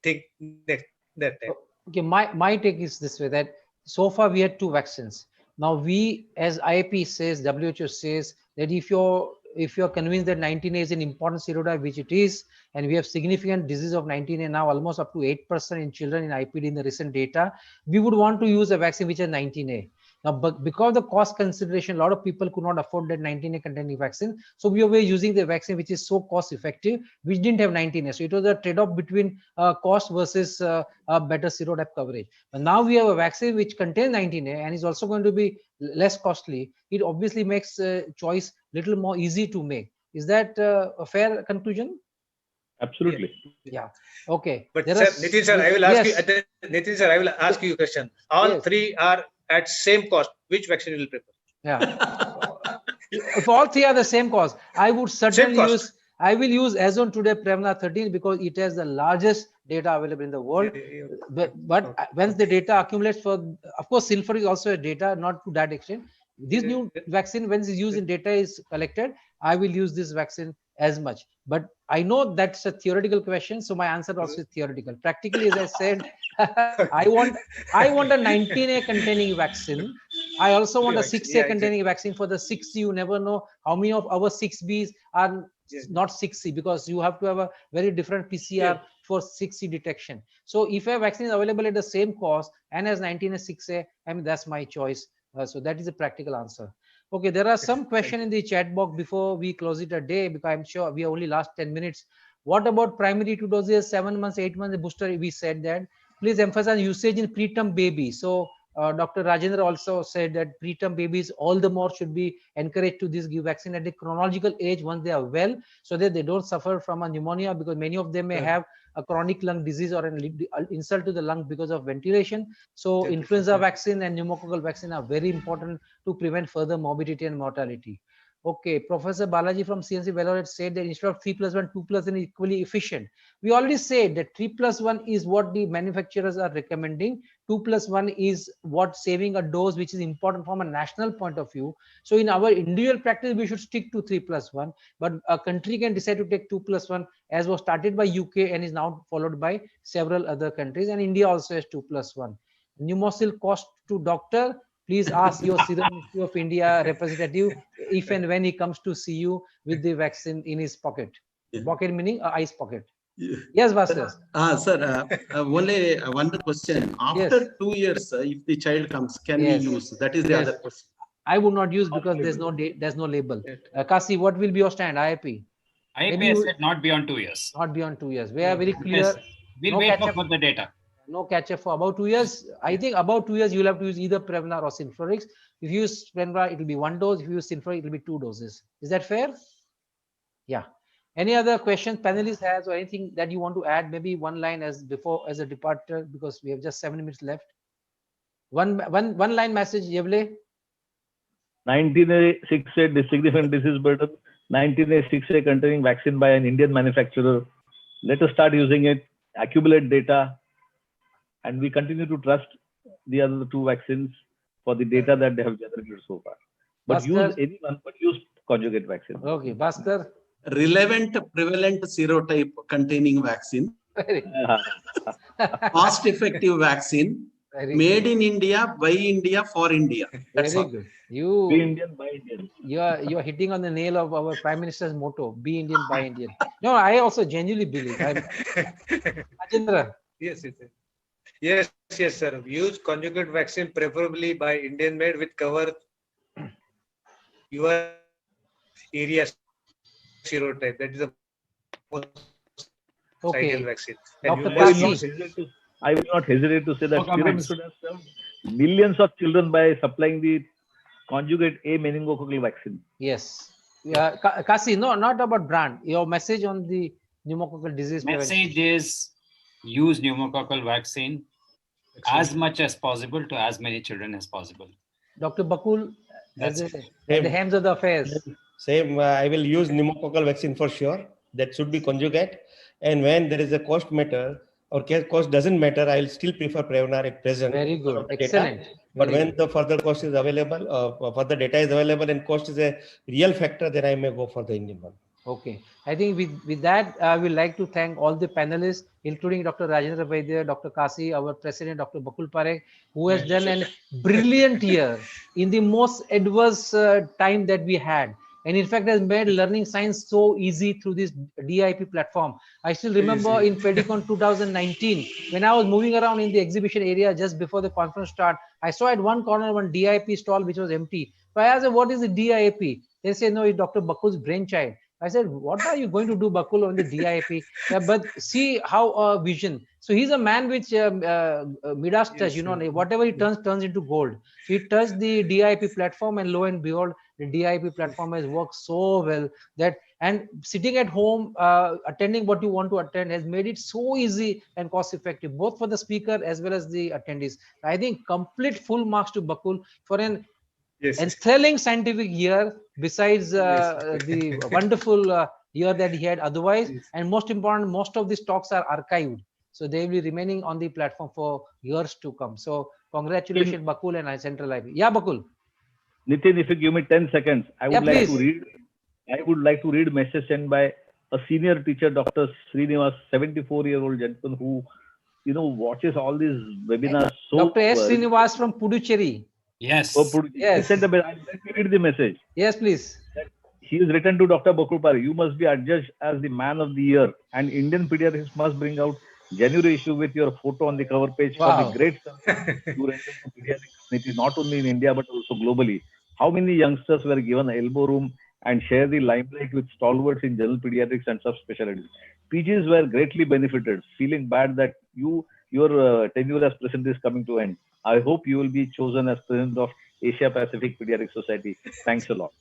think next that time. Okay, my take is this way, that so far we had 2 vaccines. Now we, as IAP says, WHO says that if you're convinced that 19A is an important serotype, which it is, and we have significant disease of 19A now, almost up to 8% in children in IPD in the recent data, we would want to use a vaccine which is 19A. Now, but because of the cost consideration, a lot of people could not afford that 19A containing vaccine. So we were using the vaccine which is so cost effective, which didn't have 19A. So it was a trade-off between cost versus a better serotype coverage. But now we have a vaccine which contains 19A and is also going to be less costly. It obviously makes choice little more easy to make. Is that a fair conclusion? Absolutely. Yeah. Okay. But There sir, are, Nitin sir, I will ask yes. you. Nitin sir, I will ask you a question. All Yes. three are at same cost. Which vaccine you will prefer? Yeah. If all three are the same cost, I would certainly cost. use. I will use as on today Prevnar 13 because it has the largest data available in the world. But once the data accumulates for, of course, Synflorix is also a data, not to that extent. This new vaccine, when it's used in data is collected, I will use this vaccine as much. But I know that's a theoretical question, so my answer also is theoretical. Practically, as I said, I want a 19A containing vaccine. I also want a 6A containing vaccine for the 6C. You never know how many of our 6Bs are not 6C because you have to have a very different PCR for 6C detection. So if a vaccine is available at the same cost and has 19A 6A, I mean, that's my choice. So that is a practical answer. Okay, there are some questions in the chat box before we close it a day because I'm sure we only last 10 minutes. What about primary 2 doses, 7 months, 8 months booster? We said that. Please emphasize usage in preterm babies. So Dr. Rajendra also said that preterm babies all the more should be encouraged to give vaccine at the chronological age once they are well, so that they don't suffer from a pneumonia, because many of them may have a chronic lung disease or an insult to the lung because of ventilation. So influenza vaccine and pneumococcal vaccine are very important to prevent further morbidity and mortality. Okay, Professor Balaji from CNC Vellore said that instead of 3+1, 2+1 is equally efficient. We already said that 3+1 is what the manufacturers are recommending. 2+1 is what saving a dose, which is important from a national point of view. So in our individual practice, we should stick to 3+1, but a country can decide to take 2+1, as was started by UK and is now followed by several other countries, and India also has 2+1. Pneumosil cost to doctor. Please ask your Serum Institute of India representative if and when he comes to see you with the vaccine in his pocket. Pocket meaning ice pocket. Yes, Bhaskar. Sir, only one question. After 2 years, if the child comes, can we use? That is the other question. I would not use because there's no label. Kasi, what will be your stand? IAP? IAP said not beyond 2 years. Not beyond 2 years. We are very clear. We'll wait for the data. No catch-up for about 2 years. I think about 2 years, you'll have to use either Prevnar or Synflorix. If you use Prevnar, it will be 1 dose. If you use Synflorix, it will be 2 doses. Is that fair? Yeah. Any other questions panelists has, or anything that you want to add? Maybe one line as a departure, because we have just 7 minutes left. One line message, Yewale. 19A 6A significant disease burden. 19A 6A containing vaccine by an Indian manufacturer. Let us start using it, accumulate data, and we continue to trust the other 2 vaccines for the data that they have generated so far. But Bhaskar, use anyone, but use conjugate vaccine. Okay, Bhaskar. Relevant prevalent serotype containing vaccine. Cost-effective vaccine. Made in India, by India, for India. That's Very all. good. You Be Indian, by Indian. You're hitting on the nail of our Prime Minister's motto: "Be Indian, by Indian." No, I also genuinely believe. Rajendra. Yes, sir. Use conjugate vaccine, preferably by Indian made, with cover your area serotype. That is the most ideal vaccine. Dr. I will not hesitate to say that Serum should have served millions of children by supplying the conjugate A meningococcal vaccine. Yes. Yeah, Kasi, no, not about brand. Your message on the pneumococcal disease Message is use pneumococcal vaccine as much as possible to as many children as possible. Dr. Bakul, at the hands of the affairs. Same, I will use pneumococcal vaccine for sure. That should be conjugate. And when there is a cost matter or cost doesn't matter, I'll still prefer Prevnar at present. Very good. Excellent. But when the further cost is available, further data is available and cost is a real factor, then I may go for the Indian one. Okay. I think with that, I would like to thank all the panelists, including Dr. Rajendra Vaidya, Dr. Kasi, our president, Dr. Bakul Parekh, who has done a brilliant year in the most adverse time that we had. And in fact, has made learning science so easy through this dIAP platform. I still remember in Pedicon 2019, when I was moving around in the exhibition area just before the conference start, I saw at one corner one dIAP stall which was empty. So I asked, what is the dIAP? They say, no, it's Dr. Bakul's brainchild. I said, what are you going to do, Bakul, on the dIAP? But see how vision. So he's a man which Midas touch, you know, whatever he turns into gold. So he touched the dIAP platform, and lo and behold, the dIAP platform has worked so well that, and sitting at home, attending what you want to attend has made it so easy and cost effective, both for the speaker as well as the attendees. I think complete full marks to Bakul for an enthralling scientific year, besides the wonderful year that he had otherwise. And most important, most of these talks are archived, so they will be remaining on the platform for years to come. So congratulations, Bakul and Central IB. Yeah, Bakul. Nitin, if you give me 10 seconds, I would like to read. I would like to read a message sent by a senior teacher, Dr. Srinivas, 74-year-old gentleman who, you know, watches all these webinars. So Dr. S. Srinivas from Puducherry. Yes. Yes. Let me read the message. Yes, please. He is written to Dr. Bakul Pare. You must be adjudged as the man of the year, and Indian Pediatrics must bring out January issue with your photo on the cover page for the great service you render to pediatrics, not only in India but also globally. How many youngsters were given elbow room and share the limelight with stalwarts in general pediatrics and subspecialties? PGs were greatly benefited. Feeling bad that your tenure as president is coming to end. I hope you will be chosen as president of Asia Pacific Pediatric Society. Thanks a lot.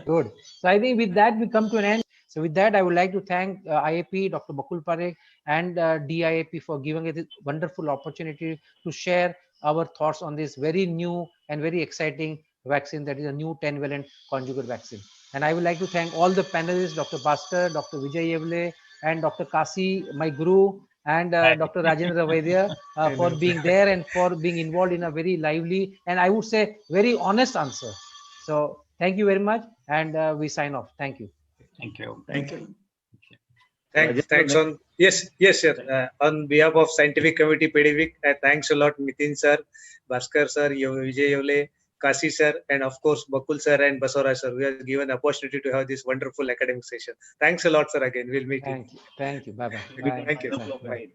Good. So I think with that we come to an end. So with that, I would like to thank IAP, Dr. Bakul Pare, and dIAP for giving us this wonderful opportunity to share our thoughts on this very new and very exciting vaccine, that is a new 10-valent conjugate vaccine. And I would like to thank all the panelists, Dr. Bhaskar, Dr. Vijay Yewale, and Dr. Kasi, my guru, and Dr. Rajendra Vaidya for being there and for being involved in a very lively and I would say very honest answer. So thank you very much, and we sign off. Thank you. Thank you. Thank you. Thanks on yes, sir. On behalf of Scientific Committee PediWeek, thanks a lot, Nitin sir, Bhaskar sir, Vijay Yewale, Kasi sir, and of course Bakul sir and Basora sir. We are given the opportunity to have this wonderful academic session. Thanks a lot, sir. Again, we'll meet you. Thank you. Bye bye. Thank you. Bye. Bye.